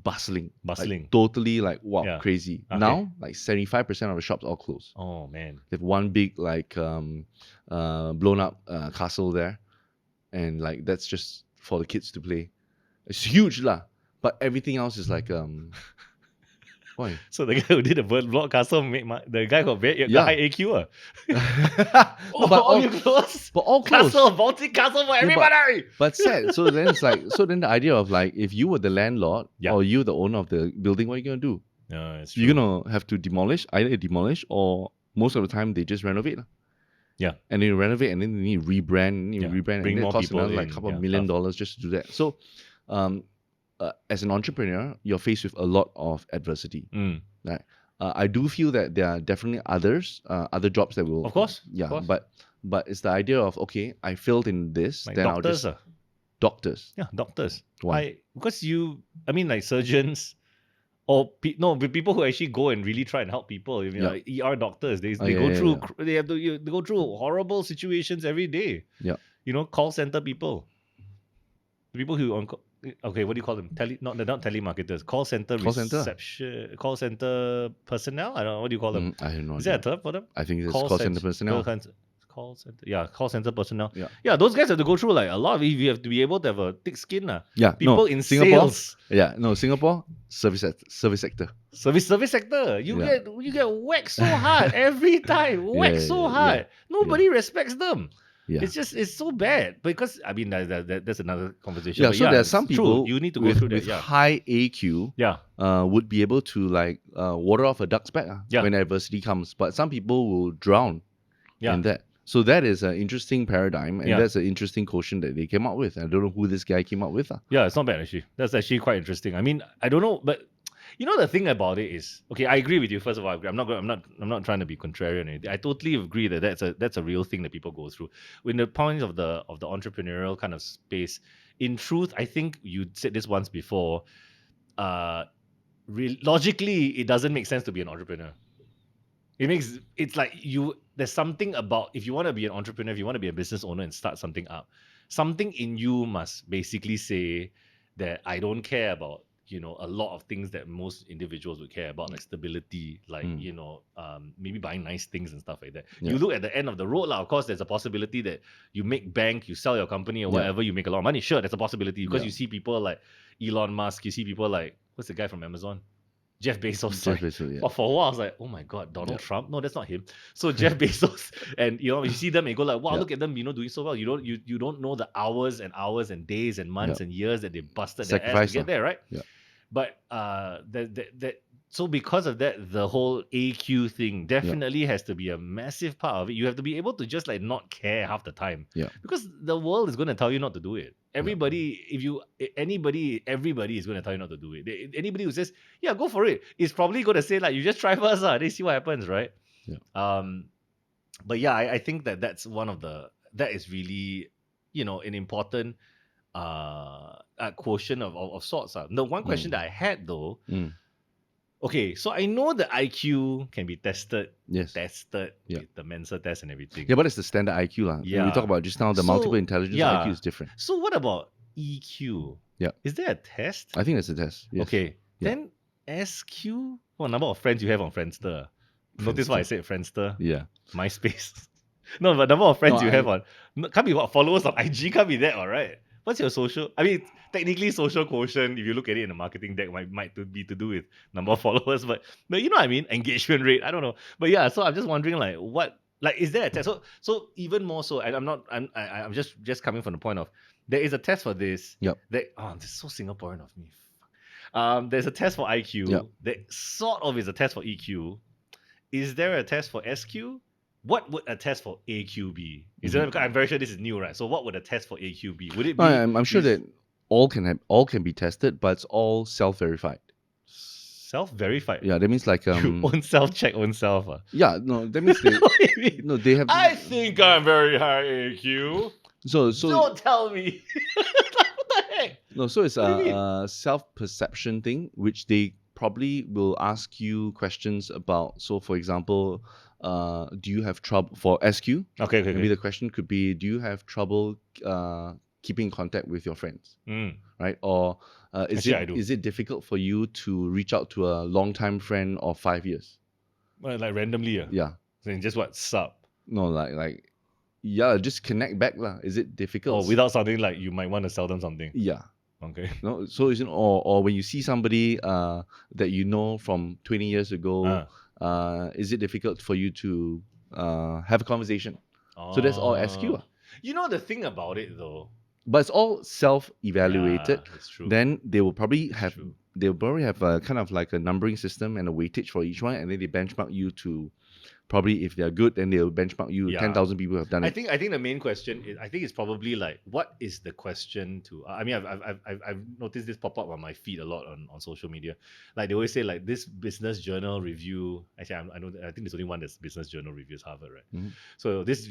bustling, bustling. like, totally like wow, Yeah. crazy. Okay. Now like 75% of the shops all closed. Oh man. They have one big like blown up castle there, and like that's just for the kids to play. It's huge lah, but everything else is like why? So the guy who did the bird block castle, the guy got very Yeah. high AQ. No, but all, you close. but all closed. Castle, Baltic castle for but- everybody. But sad. So then it's like, so then the idea of like, if you were the landlord Yeah. or you the owner of the building, what are you gonna do? No, it's You're gonna have to either demolish or most of the time they just renovate. Lah. Yeah. And then you renovate and then you need to rebrand, Yeah. rebrand, Bring and more it costs people another like in, couple yeah, of $1 million tough. just to do that. So, as an entrepreneur, you're faced with a lot of adversity. Mm. I do feel that there are definitely other jobs that will, Of course. yeah, Of course. but it's the idea of okay, I failed in this, Like then I'll doctors. just doctors. Yeah, doctors. Why? Because like surgeons or with people who actually go and really try and help people. Like ER doctors, they yeah, go yeah, through they have to they go through horrible situations every day. Yeah. Call center people. The people who okay, what do you call them? They're not telemarketers. Call center reception, call center personnel. I don't know, what do you call them? I don't know. Is there a term for them? I think it's call center personnel. Call center personnel. Yeah. Those guys have to go through like a lot. You have to be able to have a thick skin. Yeah, People no, in Singapore. sales. Yeah, no, Singapore service sector. Service sector. You Yeah. get whacked so hard every time. Whacked so yeah, hard. Nobody respects them. Yeah. It's so bad. Because that's another conversation. Yeah, But so there are some it's true. people You need to go with, through that. with Yeah. high AQ Yeah. would be able to like water off a duck's back Yeah. when adversity comes. But some people will drown Yeah. in that. So that is an interesting paradigm, and Yeah. that's an interesting quotient that they came up with. I don't know who this guy came up with. Yeah, it's not bad actually. That's actually quite interesting. I mean, I don't know, but the thing about it is, okay, I agree with you. First of all, I agree. I'm not trying to be contrarian or anything. I totally agree that that's a real thing that people go through. In the point of the entrepreneurial kind of space, in truth, I think you said this once before. Logically, it doesn't make sense to be an entrepreneur. It's like there's something about, if you want to be an entrepreneur, if you want to be a business owner and start something up, something in you must basically say that I don't care about a lot of things that most individuals would care about, like stability, like maybe buying nice things and stuff like that. Yeah. You look at the end of the road, of course there's a possibility that you make bank, you sell your company or whatever, you make a lot of money. Sure, there's a possibility, because you see people like Elon Musk, you see people like, what's the guy from Amazon? Jeff Bezos. Jeff Bezos, yeah. But for a while I was like, oh my god, Donald Trump? No, that's not him. So Jeff Bezos, and you see them and you go like, wow, look at them, doing so well. You don't know the hours and hours and days and months and years that they busted their ass to get there, right? Yeah. But so because of that, the whole AQ thing definitely has to be a massive part of it. You have to be able to just like not care half the time. Yeah. Because the world is going to tell you not to do it. Everybody is going to tell you not to do it. Anybody who says, yeah, go for it, is probably going to say like, you just try first, they see what happens, right? Yeah. But yeah, I think that is really, an important quotient of sorts. The one question that I had though, okay, so I know the IQ can be tested with the Mensa test and everything. Yeah, but it's the standard IQ. When we talk about just now, the multiple intelligence IQ is different. So what about EQ? Yeah. Is there a test? I think that's a test. Yes. Okay. Yeah. Then SQ? What number of friends you have on Friendster? Notice why I said Friendster? Yeah. MySpace. No, but number of friends you have on... Can't be what? Followers on IG? Can't be that, alright? What's your social? I mean, technically social quotient, if you look at it in the marketing deck, might be to do with number of followers, but you know what I mean? Engagement rate, I don't know. But yeah, so I'm just wondering like what, like is there a test? So even more so, and I'm just coming from the point of, there is a test for this. Yep. This is so Singaporean of me. There's a test for IQ. Yep. There sort of is a test for EQ. Is there a test for SQ? What would a test for AQ be? I'm very sure this is new, right? So what would a test for AQ be? Would it be? I'm sure that all can be tested, but it's all self-verified. Self-verified? Yeah, that means like You own self check own self. Yeah, no, that means they What do you mean? no they have. I think I'm very high AQ. So Don't tell me. What the heck? no, so it's What do you mean? a self-perception thing, which they probably will ask you questions about. So, for example, do you have trouble for SQ? Okay. Maybe the question could be, do you have trouble keeping in contact with your friends, right? Or Actually, I do. is it difficult for you to reach out to a long-time friend of 5 years? Well, like randomly, Yeah. Saying just what sup? No, like yeah, just connect back lah. Is it difficult? Or without sounding like you might want to sell them something. Yeah. Okay. No, so isn't or when you see somebody that you know from 20 years ago, is it difficult for you to have a conversation? So that's all SQ. You know the thing about it though. But it's all self-evaluated. Yeah, that's true. Then they will probably That's have true. they'll probably have a kind of like a numbering system and a weightage for each one, and then they benchmark you to probably if they're good, then they'll benchmark you. Yeah. 10,000 people have done I it. think the main question is, I think it's probably like, what is the question to? I mean, I've noticed this pop up on my feed a lot on social media. Like they always say like this business journal review. Actually, I think there's only one that's business journal reviews Harvard, right? Mhm. So this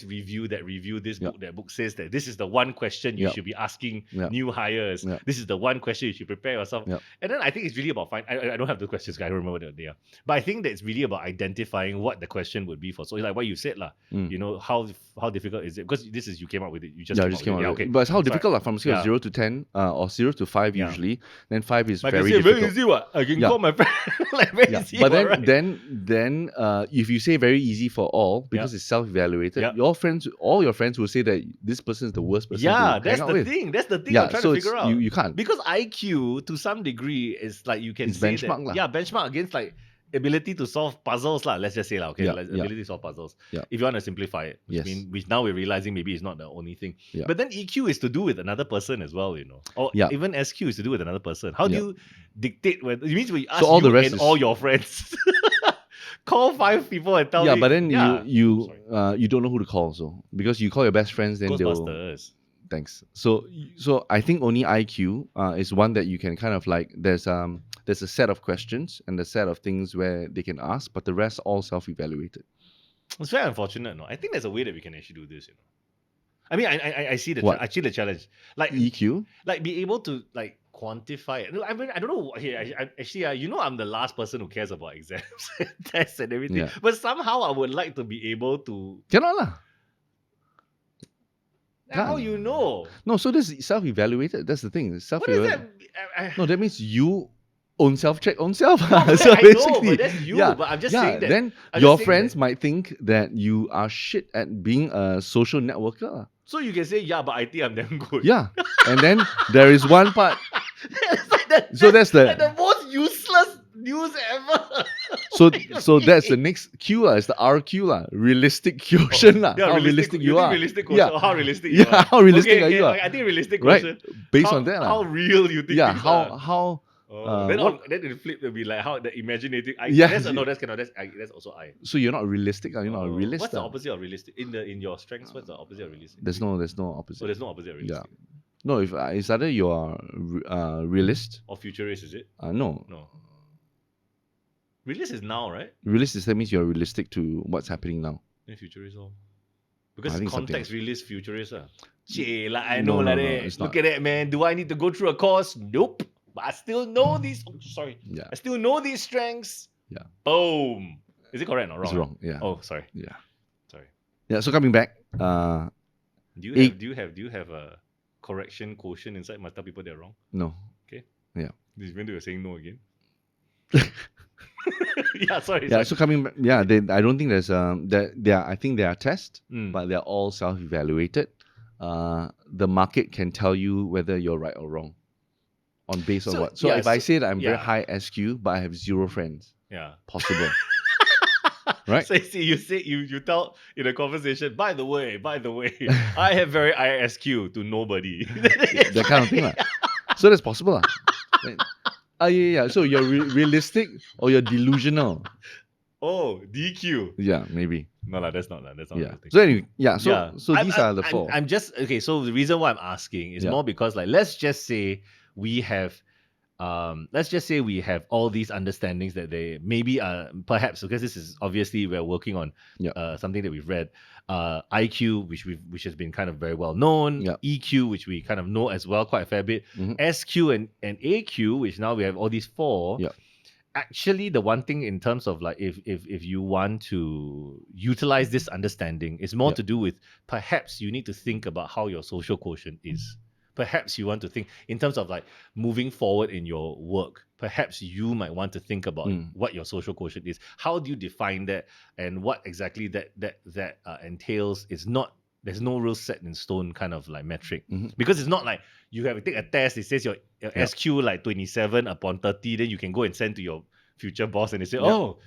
review this Yeah. book that book says that this is the one question you Yeah. should be asking Yeah. new hires. Yeah. This is the one question you should prepare yourself. Yeah. And then I think it's really about I don't have the questions. I don't remember what they are. But I think that it's really about identifying what the question would be for. So like what you said lah, you know, how difficult is it? Because this is you came up with it. You just came out with it. Okay. But it's how So difficult from scale of 0 to 10 or 0 to 5 Yeah. usually. Then 5 is Like very I say, difficult. very easy what? I can Yeah. call my friend like very Yeah. easy. But what, then right? then if you say very easy for all because it's self-evaluated, Yeah. all your friends will say that this person is the worst person Yeah, to hang that's out the with. thing. That's the thing Yeah, I'm trying so to figure out. you can't. Because IQ to some degree is like you can It's say benchmark that, lah. yeah, benchmark against like ability to solve puzzles lah. Let's just say lah, okay, Yeah, like, yeah. ability to solve puzzles. Yeah. If you want to simplify it, Yes. which now we're realizing maybe it's not the only thing. Yeah. But then EQ is to do with another person as well, you know, or Yeah. even SQ is to do with another person. How do you dictate whether? It means we ask all you the rest and is- all your friends. Call 5 people and tell Yeah, me. but then yeah. you Sorry. you don't know who to call, so because you call your best friends, then they'll Ghostbusters. thanks. So I think only IQ is one that you can kind of like there's a set of questions and a set of things where they can ask, but the rest all self-evaluated. It's very unfortunate, no. I think there's a way that we can actually do this, you know. I mean, I see the What? I see the challenge, like EQ? be able to like quantify it. No, I mean, I don't know. Here, actually, you know, I'm the last person who cares about exams, and tests, and everything. Yeah. But somehow, I would like to be able to. Cannot lah. How Can't. you know? No, so this is self-evaluated. That's the thing. It's What is self-evaluated. that? No, that means you own self-check own self. No, So I know, basically, but that's you. yeah, But I'm just yeah. saying that. Then I'm your just saying friends that- might think that you are shit at being a social networker. lah. So you can say, yeah, but I think I'm damn good. Yeah, and then there is one part. It's like that, So that's like the the most useless news ever. so that's the next Q lah. It's the RQ lah. Realistic quotient lah. Yeah, How realistic you think are. Realistic Yeah. quotient, or how realistic you Yeah, are. how realistic Okay, are you? okay, I think realistic Right? quotient. Based how, on that how lah. real you think Yeah, things how are. how Then what- then it flip will be like how the imaginative. Yeah. That's cannot. That's also I. so you're not realistic. You're not a realist. What's the lah. opposite of realistic in your strengths? What's the opposite of realistic? There's no So opposite. there's no opposite of realistic. No, if it's either you are realist. Or futurist, is it? No, No. Realist is now, right? realist is that means you're realistic to what's happening now. Then futurist all. Because I think something context realist, futurist. Chey, like I No, know no, like no, that. it's Look not. at that, man. Do I need to go through a course? Nope. But I still know these. Oh, sorry. Yeah, I still know these strengths. Yeah. Boom. Is it correct or wrong? it's wrong. Yeah, Oh, sorry. yeah, Sorry. yeah. So coming back, Do you Eight- have a correction quotient inside? Must tell people they're wrong. no. Even though you're saying no again. Yeah, sorry. Yeah. sorry. So coming back, I don't think there's I think there are tests, Mm. but they're all self-evaluated. The market can tell you whether you're right or wrong, on based on So, what. So yeah, if I so- say that I'm very yeah. high SQ, but I have 0 friends, Yeah. possible, right? So you tell in a conversation, by the way, I have very ISQ to nobody. That kind of thing, lah. So that's possible, lah. Yeah. So you're realistic or you're delusional. Oh, DQ. Yeah, maybe. No, that's not that. That's not Yeah. realistic. So anyway, yeah. So Yeah. so these are the 4. I'm just okay. So the reason why I'm asking is Yeah. more because, like, let's just say we have let's just say we have all these understandings that they maybe perhaps, because this is obviously we're working on something that we've read, IQ, which has been kind of very well known, EQ, which we kind of know as well quite a fair bit, SQ and AQ, which now we have all these four. Actually, the one thing in terms of like if you want to utilize this understanding, it's more to do with perhaps you need to think about how your social quotient is. Perhaps you want to think in terms of like moving forward in your work. Perhaps you might want to think about what your social quotient is. How do you define that, and what exactly that entails? Is not, there's no real set in stone kind of like metric, because it's not like you have to take a test. It says your SQ like 27 upon 30, then you can go and send to your future boss and they say, your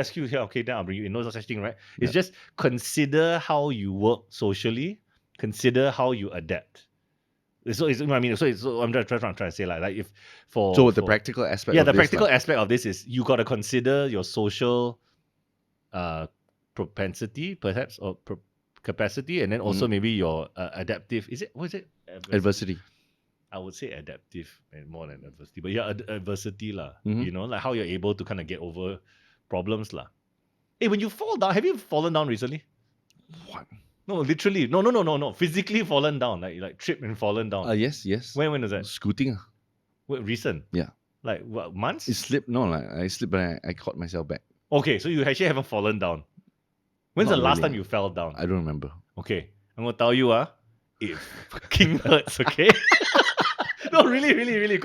SQ here, okay, then I'll bring you in. No such thing, right? It's just consider how you work socially, consider how you adapt. So it's, I mean, so I'm trying to say like if the practical aspect. Yeah, the practical aspect of this is you got to consider your social propensity, perhaps, or capacity, and then also maybe your adaptive. What is it? Adversity. I would say adaptive and more than adversity, but adversity lah. You know, like how you're able to kind of get over problems lah. Hey, when you fall down, have you fallen down recently? What? No, literally. No. Physically fallen down, like tripped and fallen down. Yes. When was that? Scooting. What, recent? Yeah. Like what, months? It slipped. No, like I slipped, but I caught myself back. Okay, so you actually haven't fallen down. When's the last time you fell down? I don't remember. Okay, I'm gonna tell you, it fucking hurts. Okay. No, really,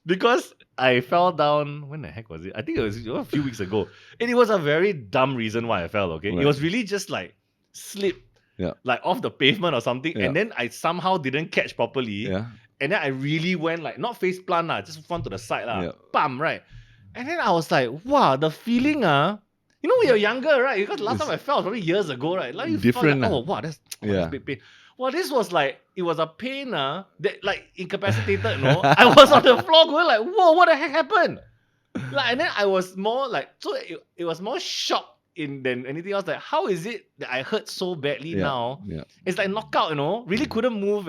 because I fell down. When the heck was it? I think it was a few weeks ago. And it was a very dumb reason why I fell. Okay, right. It was really just like slip. Like off the pavement or something, and then I somehow didn't catch properly, and then I really went like not face plant just front to the side bam, right, and then I was like, wow, the feeling you know when you're younger, right? Because last time I fell was probably years ago, right? Like you different. felt like, wow, that's big pain. Well, this was like, it was a pain that like incapacitated. No, I was on the floor going like, whoa, what the heck happened? Like, and then I was more like, so it was more shocked than anything else. Like, how is it that I hurt so badly now? It's like knockout, really couldn't move.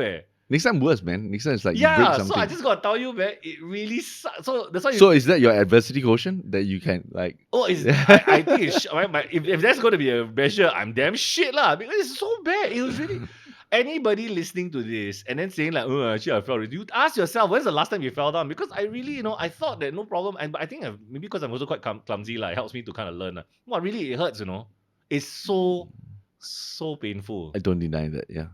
Next time worse, man. Next time it's like you break something. So I just gotta tell you, man, it really sucks. So that's why. So is that your adversity quotient that you can like? Oh, I think it's if that's gonna be a measure, I'm damn shit lah, because it's so bad. It was really. Anybody listening to this and then saying like, oh, actually I fell, you ask yourself, when's the last time you fell down? Because I really, I thought that no problem, but I think maybe because I'm also quite clumsy, it helps me to kind of learn. Well, really, it hurts, It's so painful. I don't deny that, yeah.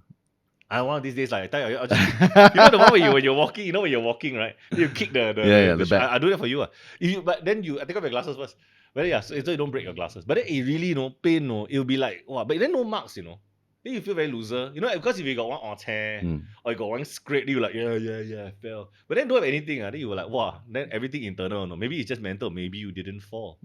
I one of these days, like I tell you, I'll just, you know the one when you're walking, when you're walking, right? You kick the back. I do that for you. But then I take off your glasses first. But yeah, so you don't break your glasses. But then it really, pain, it'll be like, wow, but then no marks, Then you feel very loser. Because if you got one tear or you got one scrape, you're like, yeah, I fell. But then don't have anything, then you were like, wow, then everything internal. No? Maybe it's just mental. Maybe you didn't fall.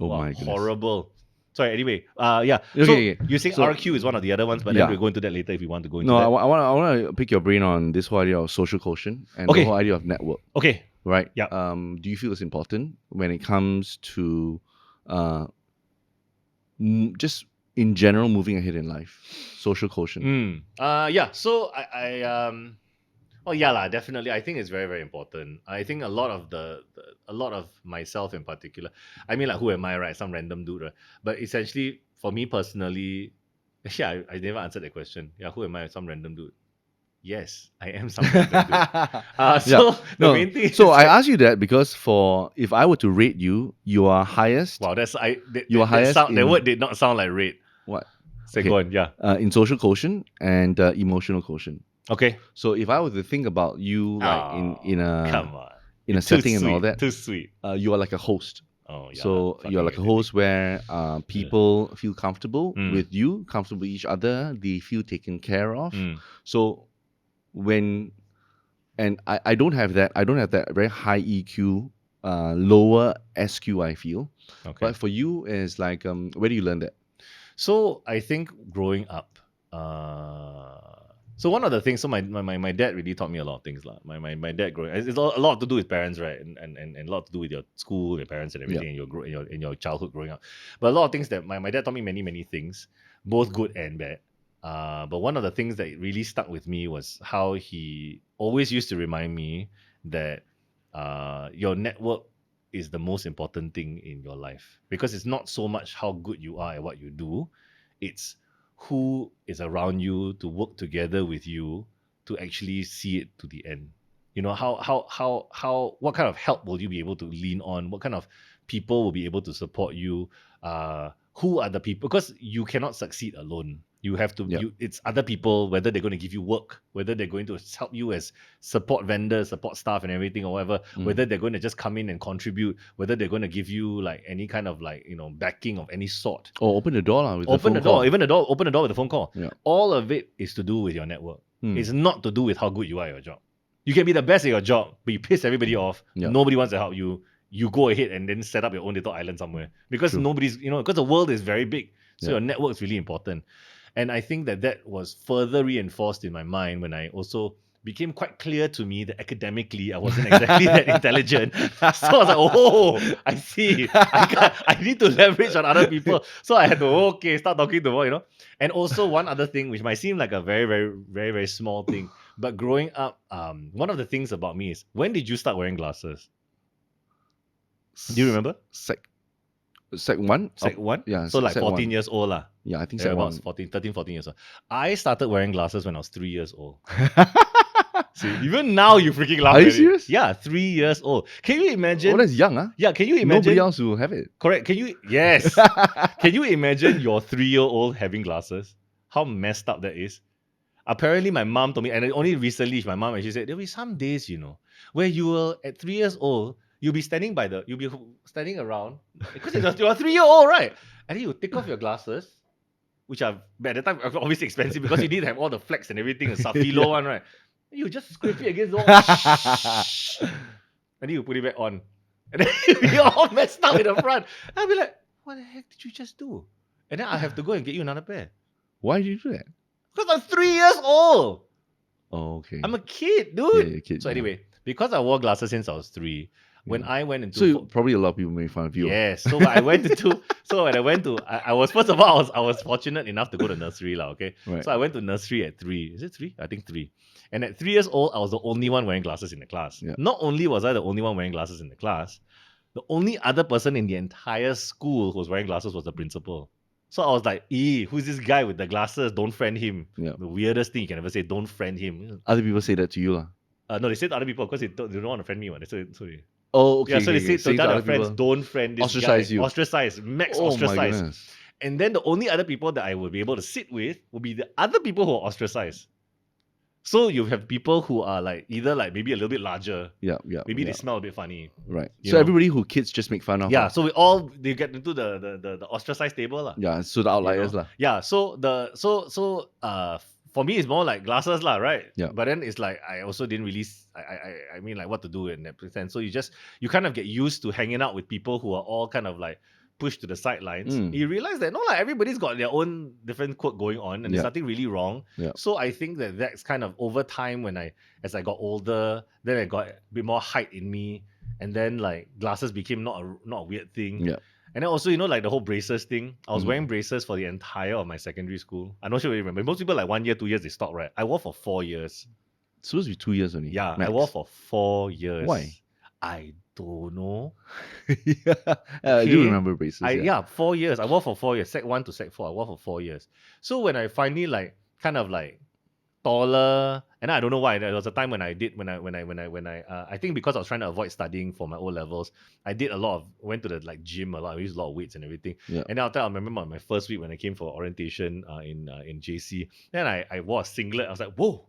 Oh my goodness. Horrible. Sorry, anyway. Yeah. Okay. So you think RQ is one of the other ones, but then we'll go into that later if you want to go into that. No, I want to pick your brain on this whole idea of social quotient and the whole idea of network. Okay. Right? Yeah. Do you feel it's important when it comes to just in general moving ahead in life? Social quotient. Yeah. So definitely. I think it's very, very important. I think a lot of myself in particular. I mean, like, who am I, right? Some random dude, right? But essentially, for me personally, I never answered that question. Yeah, who am I? Some random dude. Yes, I am some random dude. The main thing. So I asked you that because if I were to rate you, you are highest. Wow, you are highest. That word did not sound like rate. What? Go on, yeah. In social quotient and emotional quotient. Okay. So if I were to think about you like in a come on. In a setting and all that. Too sweet. You are like a host. Oh yeah. So you're like a host where people feel comfortable with you, comfortable with each other, they feel taken care of. So I don't have that. I don't have that very high EQ, lower SQ, I feel. Okay. But for you, it's like, where do you learn that? So I think growing up, so one of the things, so my dad really taught me a lot of things. My dad growing, it's a lot to do with parents, right? And a lot to do with your school, your parents and everything, in your childhood growing up. But a lot of things that my dad taught me many things, both good and bad. But one of the things that really stuck with me was how he always used to remind me that your network is the most important thing in your life, because it's not so much how good you are at what you do, it's who is around you to work together with you to actually see it to the end. You know, how what kind of help will you be able to lean on? What kind of people will be able to support you? Who are the people? Because you cannot succeed alone. You have to. Yep. It's other people, whether they're going to give you work, whether they're going to help you as support vendors, support staff, and everything, or whatever. Whether they're going to just come in and contribute, whether they're going to give you like any kind of like backing of any sort. Or open the door lah with Open the the phone door, call. even the door. Open the door with a phone call. Yeah. All of it is to do with your network. Hmm. It's not to do with how good you are at your job. You can be the best at your job, but you piss everybody off. Yeah. Nobody wants to help you. You go ahead and then set up your own little island somewhere, because True. nobody's, because the world is very big. So Yeah. your network is really important. And I think that was further reinforced in my mind when I also became quite clear to me that academically I wasn't exactly that intelligent. So I was like, oh, I see. I need to leverage on other people. So I had to, start talking to more, And also one other thing, which might seem like a very, very, very, very small thing, but growing up, one of the things about me is, when did you start wearing glasses? Do you remember? Sec 1? Sec 1? Yeah. So like sec 14 1. years old lah. Yeah, I think sec 1. About 13, 14 years old. I started wearing glasses when I was 3 years old. See, even now you freaking laugh Are you at it. serious? Yeah, 3 years old. Can you imagine? Oh, that's young, huh? Yeah, can you imagine? Nobody else will have it. Correct. Yes. Can you imagine your 3-year-old having glasses? How messed up that is. Apparently, my mom told me, and only recently my mom actually said, there'll be some days, where you will, at 3 years old, you'll be standing around, because you're a 3-year-old, right? And then you take off your glasses, which are, at the time, obviously expensive, because you need to have all the flex and everything, the Safilo one, right? You just scrape it against the wall, and then you put it back on. And then you'll be all messed up in the front. And I'll be like, what the heck did you just do? And then I have to go and get you another pair. Why did you do that? Because I'm 3 years old. Oh, okay. I'm a kid, dude. Yeah, you're a kid, So yeah. anyway, because I wore glasses since I was 3, when I went into So probably a lot of people made fun of you. yes, so when I went to I was, first of all, I was fortunate enough to go to nursery lah. Okay, Right. so I went to nursery at 3. Is it 3? I think 3. And at 3 years old, I was the only one wearing glasses in the class. Yeah. Not only was I the only one wearing glasses in the class, the only other person in the entire school who was wearing glasses was the principal. So I was like, who's this guy with the glasses? Don't friend him. Yeah. The weirdest thing you can ever say, don't friend him. Other people say that to you, lah. No, they said to other people because they don't want to friend me. Sorry. Oh, okay. Yeah, so okay, they okay. say Say to tell other their friends, people. don't friend this Ostracize guy. you. Ostracize. Max Oh my ostracize. goodness. And then the only other people that I would be able to sit with would be the other people who are ostracized. So you have people who are like either like maybe a little bit larger, Yeah. maybe yeah. they smell a bit funny. Right. you So know. everybody who kids just make fun of. Yeah, lah. so they get into the ostracized table lah. Yeah. So the outliers, lah. Yeah, so for me it's more like glasses lah, right? Yeah. But then it's like I also didn't really I mean like what to do in that sense. So you kind of get used to hanging out with people who are all kind of like pushed to the sidelines. You realize that everybody's got their own different quirk going on, and there's nothing really wrong. Yeah. So I think that's kind of over time as I got older, then I got a bit more height in me, and then like glasses became not a weird thing. Yeah. And then also, like the whole braces thing. I was wearing braces for the entire of my secondary school. I'm not sure if you remember. Most people like 1 year, 2 years, they stop, right? I wore for 4 years. It's supposed to be 2 years only. Yeah, max. I wore for 4 years. Why? I don't know. I do remember braces. 4 years. I wore for 4 years. Sec 1 to Sec 4. I wore for 4 years. So when I finally like kind of like taller, and I don't know why. There was a time when I think because I was trying to avoid studying for my O levels, I did went to the like gym a lot. I used a lot of weights and everything. Yeah. And then after I remember my first week when I came for orientation in JC, then I wore a singlet. I was like, whoa.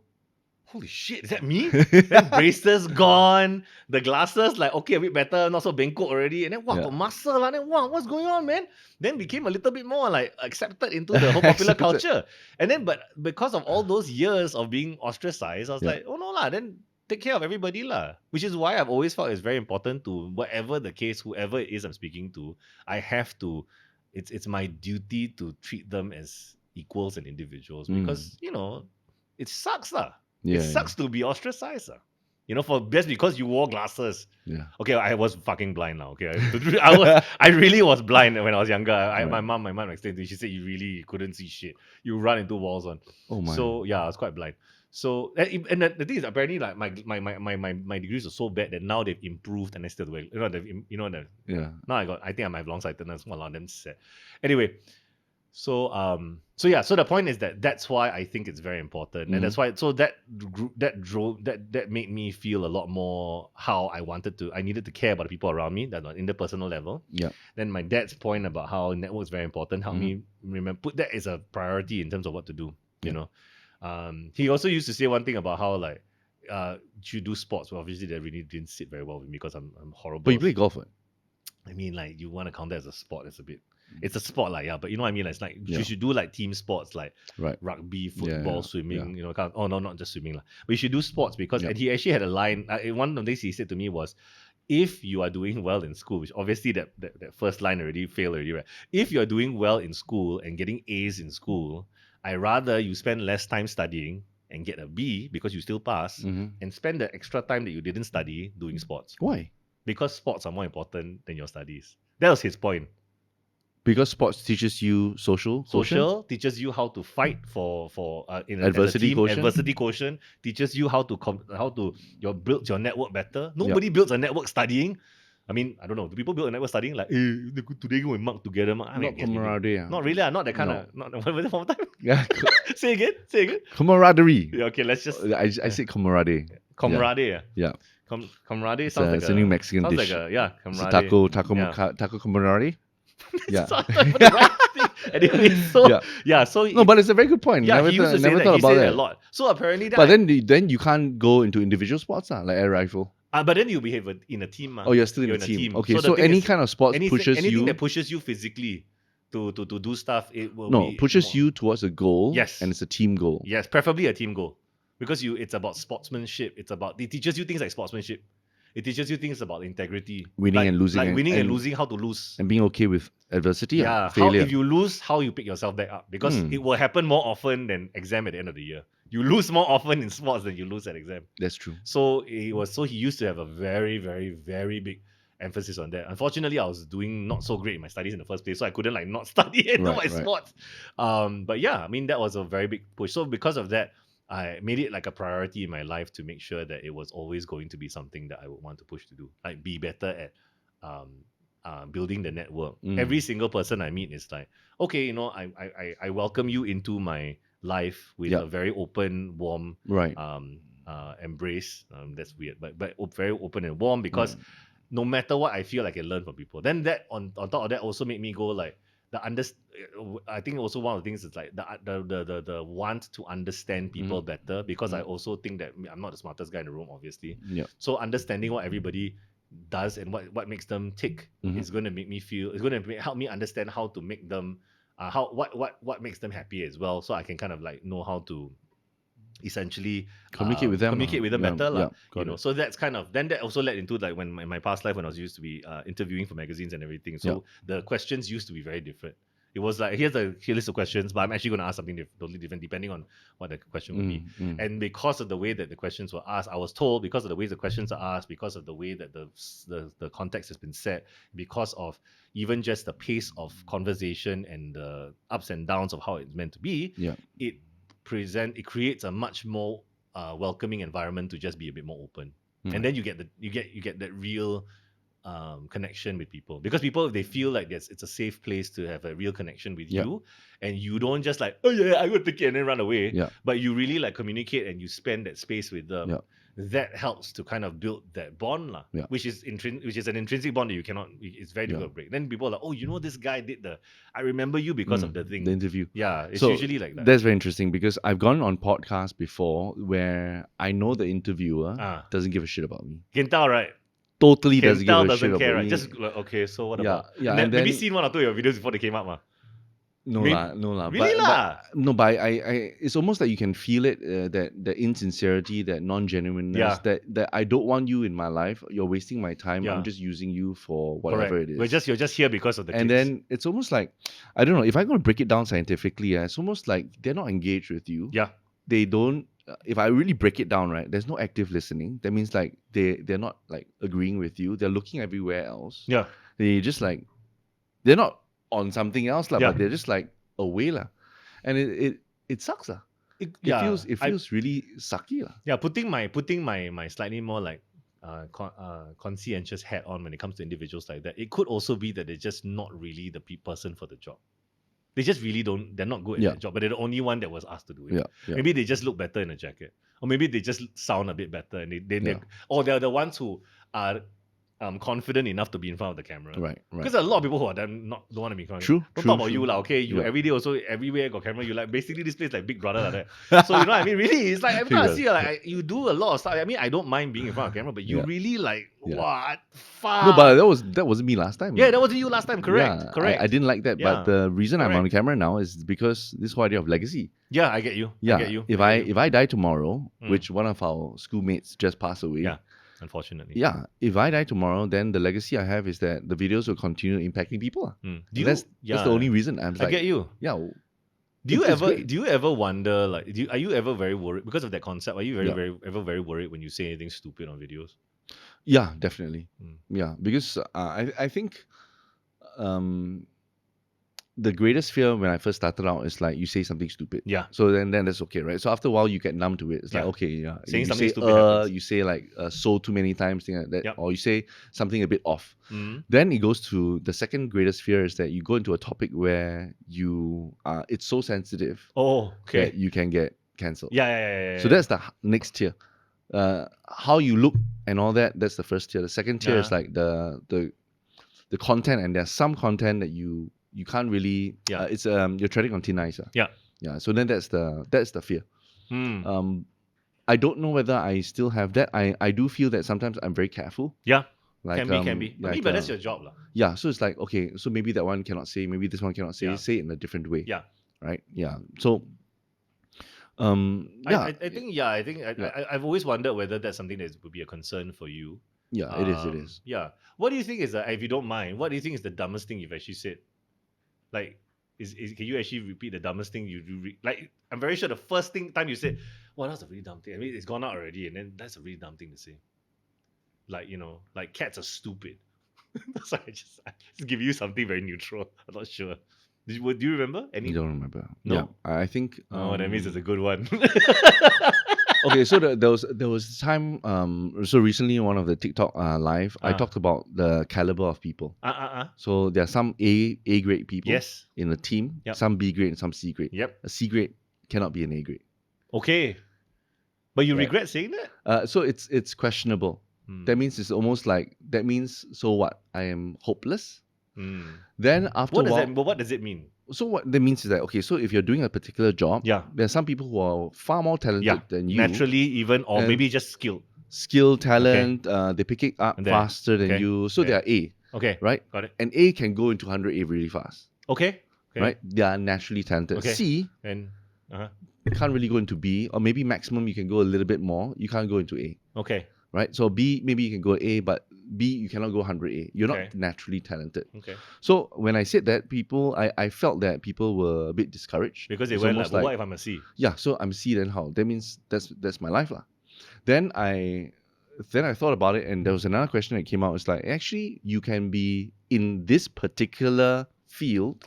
Holy shit, is that me? Then braces gone, the glasses like okay, a bit better, not so bengkok already. And then got muscle, and then what's going on, man? Then became a little bit more like accepted into the whole popular culture. And then but because of all those years of being ostracized, I was like, oh no lah, then take care of everybody lah. Which is why I've always felt it's very important to whatever the case, whoever it is I'm speaking to, I have to it's my duty to treat them as equals and individuals because it sucks lah. Yeah, it sucks to be ostracized. Just because you wore glasses. Yeah. Okay, I was fucking blind now. Okay, I really was blind when I was younger. My mom explained to me. She said you really couldn't see shit. You run into walls on. Oh my. So yeah, I was quite blind. So and the thing is, apparently, like my degrees are so bad that now they've improved and I still do it. Yeah. Now I think I might have long-sightedness. Wow, damn sad. Anyway, so the point is that's why I think it's very important, and that's why that made me feel a lot more how I needed to care about the people around me, that on interpersonal level. Yeah. Then my dad's point about how network is very important helped me remember, put that as a priority in terms of what to do. You know, he also used to say one thing about how like you do sports. Well, obviously that really didn't sit very well with me because I'm horrible. But you play golf, right? I mean, like, you want to count that as a sport? It's a sport, like, yeah. But you know what I mean? Like, it's like you should do like team sports, like rugby, football, swimming. You know, oh no, not just swimming, like. But you should do sports because and he actually had a line. One of the things he said to me was, if you are doing well in school, which obviously that first line already failed already, right? If you are doing well in school and getting A's in school, I rather you spend less time studying and get a B because you still pass, and spend the extra time that you didn't study doing sports. Why? Because sports are more important than your studies. That was his point. Because sports teaches you social teaches you how to fight for in adversity quotient. Adversity quotient teaches you how to build your network better. Nobody builds a network studying. I mean, I don't know. Do people build a network studying like, hey, today go and mark together? Not camaraderie. Not really. Not that kind of. Not what was it one more time? Yeah. Say again. Camaraderie. Yeah, okay, let's just. I said camaraderie. Camaraderie. Yeah. Camaraderie sounds like it's a new Mexican sounds dish. Like a camaraderie. Taco camaraderie. Yeah. Anyway, so no, but it's a very good point. Yeah, never he used to say never that. thought He about said that a lot. So apparently, but then you can't go into individual sports, like air rifle. But then you behave in a team. Oh, you're still in a team. Okay, so any kind of sports anything that pushes you physically to do stuff, it will pushes you towards a goal. Yes, and it's a team goal. Yes, preferably a team goal, because it's about sportsmanship. It teaches you things like sportsmanship. It teaches you things about integrity, winning and losing, like winning and losing, how to lose, and being okay with adversity. Yeah, failure. How if you lose, how you pick yourself back up, because it will happen more often than exam at the end of the year. You lose more often in sports than you lose at exam. That's true. So he used to have a very, very, very big emphasis on that. Unfortunately, I was doing not so great in my studies in the first place, so I couldn't not study and do my sports. But yeah, I mean, that was a very big push. So because of that, I made it like a priority in my life to make sure that it was always going to be something that I would want to push to do. Like, be better at building the network. Every single person I meet is like, okay, I welcome you into my life with a very open, warm embrace. That's weird, but very open and warm, because no matter what, I feel like I learn from people. Then that on top of that also made me go like, I think also one of the things is like the want to understand people better, because I also think that I'm not the smartest guy in the room, obviously. Yeah. So understanding what everybody does and what makes them tick is going to make me feel. It's going to help me understand how to make them, what makes them happy as well. So I can kind of like know how to essentially communicate with them better, So that's kind of, then that also led into like when my past life, when I was used to be interviewing for magazines and everything. So the questions used to be very different. It was like, here's a list of questions, but I'm actually going to ask something totally different depending on what the question would be. And because of the way that the questions were asked, I was told, because of the way the questions are asked, because of the way that the context has been set, because of even just the pace of conversation and the ups and downs of how it's meant to be, it creates a much more welcoming environment to just be a bit more open. And then you get that real connection with people, because people, they feel like it's a safe place to have a real connection with you, and you don't just like, oh yeah, I go take it and then run away, but you really like communicate and you spend that space with them. That helps to kind of build that bond, which is an intrinsic bond that you cannot, it's very difficult to break. Then people are like, oh, this guy did I remember you because of the thing, the interview. It's usually like that. That's very interesting, because I've gone on podcasts before where I know the interviewer doesn't give a shit about me. Can tell, right? Totally doesn't give a shit care, about right? me. Just like, okay, so what about? And maybe seen one or two of your videos before they came up, No lah. Really but I it's almost like you can feel it, that the insincerity, that non-genuineness, that I don't want you in my life. You're wasting my time. I'm just using you for whatever it is. You're just here because of the and clicks. then it's almost like, I don't know, if I'm going to break it down scientifically, it's almost like they're not engaged with you. They don't, if I really break it down, right, there's no active listening. That means like they're not like agreeing with you. They're looking everywhere else. They just like, they're not on something else, but they're just like away. And it sucks. it feels really sucky. Yeah, putting my slightly more like conscientious hat on when it comes to individuals like that, it could also be that they're just not really the person for the job. They just really don't. They're not good at their job, but they're the only one that was asked to do it. Yeah. Maybe they just look better in a jacket, or maybe they just sound a bit better, and they're the ones who are confident enough to be in front of the camera. Right. Because a lot of people who are don't want to be confident. True. Don't talk about you, okay? You every day also everywhere got camera. You like basically this place like Big Brother like that. So you know what I mean? Really, it's like every time I see you, like you do a lot of stuff. I mean, I don't mind being in front of camera, but you really like what? Fuck. No, but that wasn't me last time. Yeah, that wasn't you last time. Correct. Yeah, Correct. I didn't like that, but the reason I'm on camera now is because this whole idea of legacy. Yeah, I get you. Yeah, I get you. If I die tomorrow, which one of our schoolmates just passed away. Yeah. Unfortunately. Yeah. If I die tomorrow, then the legacy I have is that the videos will continue impacting people. That's the only reason I'm like. I get you. Yeah. Do you ever wonder, like, are you ever very worried because of that concept? Are you very worried when you say anything stupid on videos? Yeah, definitely. Yeah, because I think the greatest fear when I first started out is like you say something stupid. Yeah. So then that's okay, right? So after a while you get numb to it. It's like, okay, yeah. Saying you something say, stupid. you say like so too many times, thing like that, or you say something a bit off. Mm. Then it goes to the second greatest fear is that you go into a topic where you it's so sensitive. Oh, okay. That you can get cancelled. Yeah. So that's the next tier. How you look and all that. That's the first tier. The second tier is like the content, and there's some content that you can't really. It's you're treading on thin ice. Yeah. So then that's the fear. I don't know whether I still have that. I do feel that sometimes I'm very careful. Yeah. Like, can be. Like, but that's your job, lah. Yeah. So it's like, okay, so maybe that one cannot say, maybe this one cannot say. Say it in a different way. Yeah. Right. Yeah. So. I think I've always wondered whether that's something that would be a concern for you. Yeah, it is. Yeah. What do you think is if you don't mind, what do you think is the dumbest thing you've actually said? Like, can you actually repeat the dumbest thing you do? Like, I'm very sure the first time you said, "Well, that's a really dumb thing." I mean, it's gone out already, and then that's a really dumb thing to say. Like, like cats are stupid. So I just give you something very neutral. I'm not sure. Do you remember any? I don't remember. No? Yeah, I think. That means it's a good one. Okay, so there was time. So recently in one of the TikTok live, I talked about the caliber of people. So there are some A grade people. Yes. In the team. Yep. Some B grade and some C grade. Yep. A C grade cannot be an A grade. Okay. But you regret saying that? So it's questionable. That means it's almost like so what? I am hopeless. Then after what does it mean? So what that means is that, okay, so if you're doing a particular job, there are some people who are far more talented than you. Naturally even, or maybe just skilled. Skill, talent, they pick it up faster than you. So they are A. Okay. Right? Got it. And A can go into 100A really fast. Okay. Right? They are naturally talented. Okay. C can't really go into B, or maybe maximum you can go a little bit more. You can't go into A. Okay. Right? So B, maybe you can go A, but B, you cannot go 100A. You're not naturally talented. Okay. So when I said that, I felt that people were a bit discouraged. Because they went like, what if I'm a C? Yeah, so I'm C, then how? That means that's my life lah. Then I thought about it, and there was another question that came out. It's like, actually, you can be in this particular field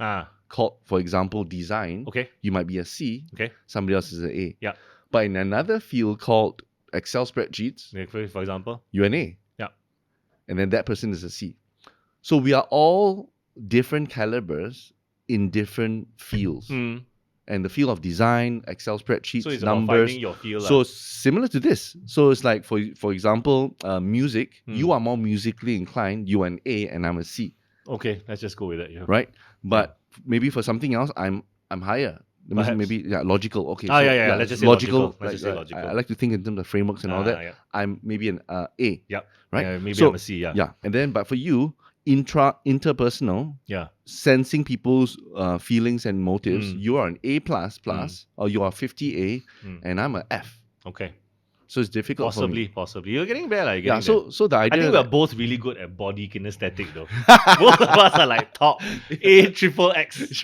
called, for example, design. Okay. You might be a C. Okay. Somebody else is an A. Yeah. But in another field called Excel spreadsheets, for example, you're an A. Yeah. And then that person is a C. So we are all different calibers in different fields. And the field of design, Excel spreadsheets, so it's numbers. About finding your field. So similar to this. So it's like, for example, music. You are more musically inclined. You are an A and I'm a C. Okay, let's just go with that. Yeah. Right? But maybe for something else, I'm higher. Maybe logical. Okay. Let's just say logical. Let's just say logical. I like to think in terms of frameworks and all that. Yeah. I'm maybe an A. Yeah. Right. Maybe I'm a C. Yeah. Yeah. And then, but for you, interpersonal. Yeah. Sensing people's feelings and motives. You are an A plus, or you are 50A, and I'm an F. Okay. So it's difficult. Possibly. You're getting better. So the idea. I think we're both really good at body kinesthetic though. Both of us are like top A triple X.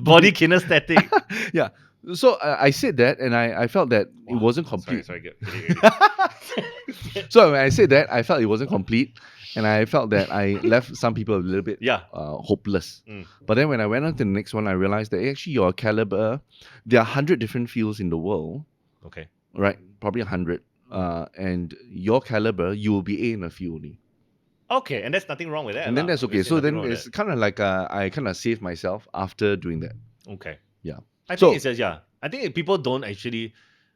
Body kinesthetic. Yeah. So I said that, and I felt that it wasn't complete. Sorry. So when I said that, I felt it wasn't complete, and I felt that I left some people a little bit hopeless. But then when I went on to the next one, I realized that actually your caliber, there are 100 different fields in the world. Okay. Right? Probably 100. And your caliber, you will be A in a few only. Okay, and there's nothing wrong with that. And then that's okay. Obviously, So then nothing wrong it's kind of like I kind of saved myself after doing that. Okay. Yeah. I think it's just, I think people don't actually.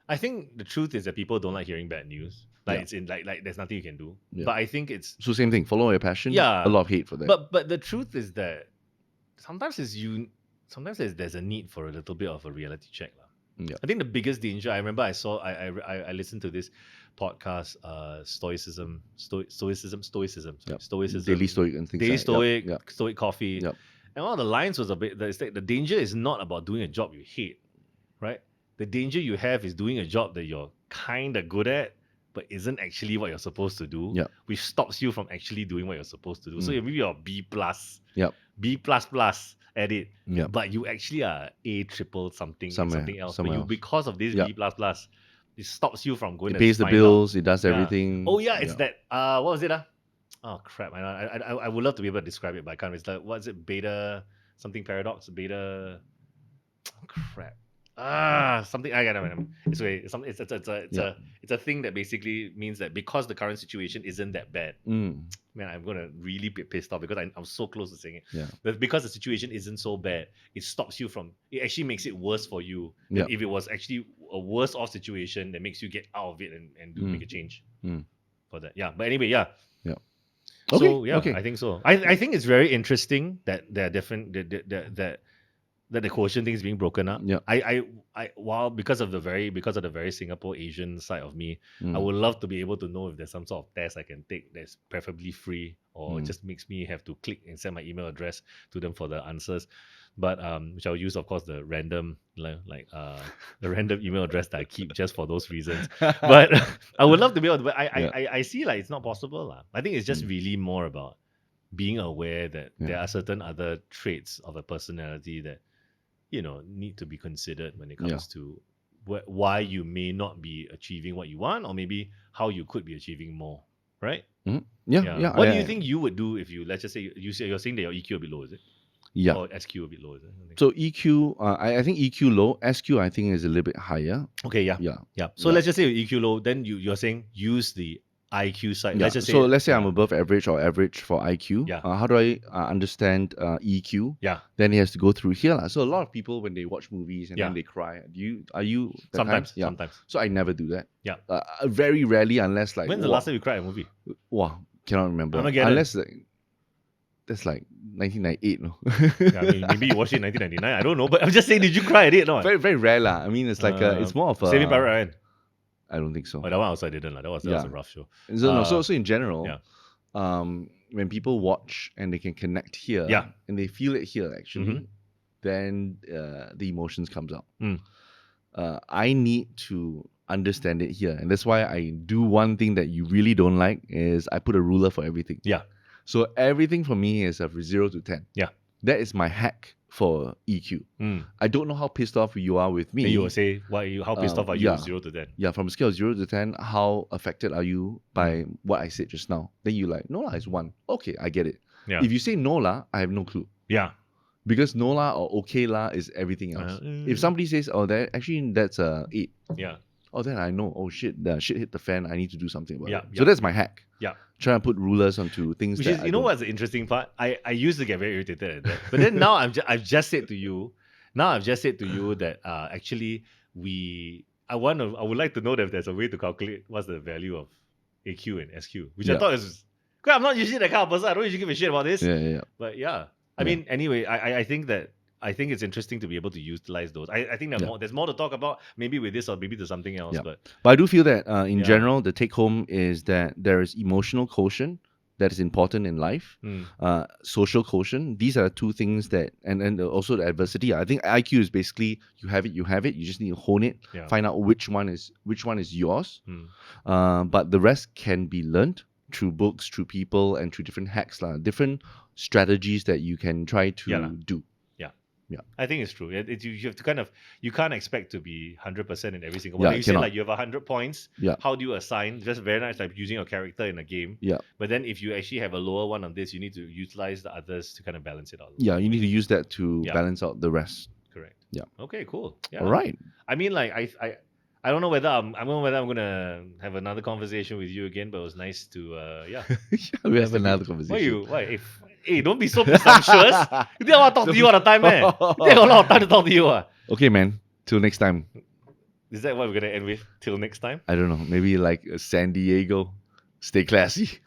I think the truth is that people don't like hearing bad news. Like it's in like there's nothing you can do. Yeah. But I think it's So same thing. Follow your passion. Yeah. A lot of hate for that. But the truth is that sometimes there's a need for a little bit of a reality check. Yeah. I think the biggest danger, I remember I listened to this podcast, Stoicism, Daily Stoic and things Daily like Stoic, that. Yep. Stoic Coffee. Yep. And one of the lines was a bit that the danger is not about doing a job you hate, right? The danger you have is doing a job that you're kind of good at, but isn't actually what you're supposed to do, which stops you from actually doing what you're supposed to do. So maybe you're B+, B++ at it, but you actually are A triple something else. But because of this B++, it stops you from going. It pays the bills. It does everything. Oh yeah, it's that. What was it? Oh crap! I would love to be able to describe it, but I can't. It's like, what is it? Beta something paradox. Beta. Oh, crap. Something. I got it. It's okay. It's a thing that basically means that because the current situation isn't that bad, man, I'm gonna really be pissed off because I'm so close to saying it. Yeah. But because the situation isn't so bad, it stops you from. It actually makes it worse for you. Yeah. If it was actually a worse off situation that makes you get out of it and make a change for that. Yeah. But anyway, yeah. Okay. So okay. I think so. I think it's very interesting that there are different that the quotient thing is being broken up. Yeah. While because of the very Singapore Asian side of me, I would love to be able to know if there's some sort of test I can take that's preferably free or just makes me have to click and send my email address to them for the answers. But which I'll use, of course, the random the random email address that I keep just for those reasons. But I would love to be able to. But I see like it's not possible. I think it's just really more about being aware that there are certain other traits of a personality that need to be considered when it comes to why you may not be achieving what you want, or maybe how you could be achieving more. Right? Yeah. What do you think you would do if you, let's just say, you're saying that your EQ a bit low, is it? Yeah. Or SQ a bit low, is it? So EQ, I think EQ low. SQ, I think, is a little bit higher. Okay, yeah. So let's just say EQ low, then you're saying use the IQ side. Yeah. Let's say I'm above average or average for IQ. Yeah. How do I understand EQ? Yeah. Then it has to go through here. So a lot of people, when they watch movies and then they cry, are you sometimes? Yeah. Sometimes. So I never do that. Yeah. Very rarely, unless like. When's the last time you cried at a movie? Wow, cannot remember. Armageddon. Unless that's like 1998, no? Yeah, I mean, maybe you watched it in 1999. I don't know, but I'm just saying, did you cry at it? No. Very, very rare lah. I mean, it's like it's more of a. Saving Private Ryan. I don't think so. Oh, that one also I didn't. That was a rough show. So in general, when people watch and they can connect here, and they feel it here actually, then the emotions comes out. I need to understand it here, and that's why I do one thing that you really don't like is I put a ruler for everything. Yeah. So everything for me is of 0 to 10. Yeah. That is my hack for EQ. I don't know how pissed off you are with me. And you will say, how pissed off are you 0 to 10? Yeah, from a scale of 0 to 10, how affected are you by what I said just now? Then you're like, no lah, it's 1. Okay, I get it. Yeah. If you say no lah, I have no clue. Yeah. Because no lah or okay lah is everything else. If somebody says, that's a 8. Yeah. Oh, then I know, shit, the shit hit the fan. I need to do something about it. Yeah. So that's my hack. Yeah. Try and put rulers onto things. Which is, what's the interesting part? I used to get very irritated at that, but then now I've just said to you that actually I would like to know that if there's a way to calculate what's the value of AQ and SQ, which I thought is. I'm not usually that kind of person. I don't usually give a shit about this. Yeah. But I mean, anyway, I think it's interesting to be able to utilize those. I think there's more to talk about, maybe with this or maybe to something else. Yeah. But I do feel that in general, the take home is that there is emotional quotient that is important in life. Social quotient. These are two things that, and also the adversity. I think IQ is basically you have it. You just need to hone it, find out which one is yours. But the rest can be learned through books, through people, and through different hacks, different strategies that you can try to do. Yeah. I think it's true. You have to kind of, you can't expect to be 100% in every single one. Yeah, Like you said, cannot. like you have 100 points. Yeah. How do you assign? Just very nice, like using a character in a game. Yeah. But then if you actually have a lower one on this, you need to utilize the others to kind of balance it out. Yeah, you need to use that to Yeah. balance out the rest. Correct. Yeah. Okay, cool. Yeah. All right. I mean, like I don't know whether I'm gonna have another conversation with you again, but it was nice to yeah. We have another Why conversation. you why hey, don't be so presumptuous. You think I want to talk to you all the time, man? You think I got a lot of time to talk to you? Okay, man. Till next time. Is that what we're gonna end with? Till next time? I don't know. Maybe like San Diego. Stay classy.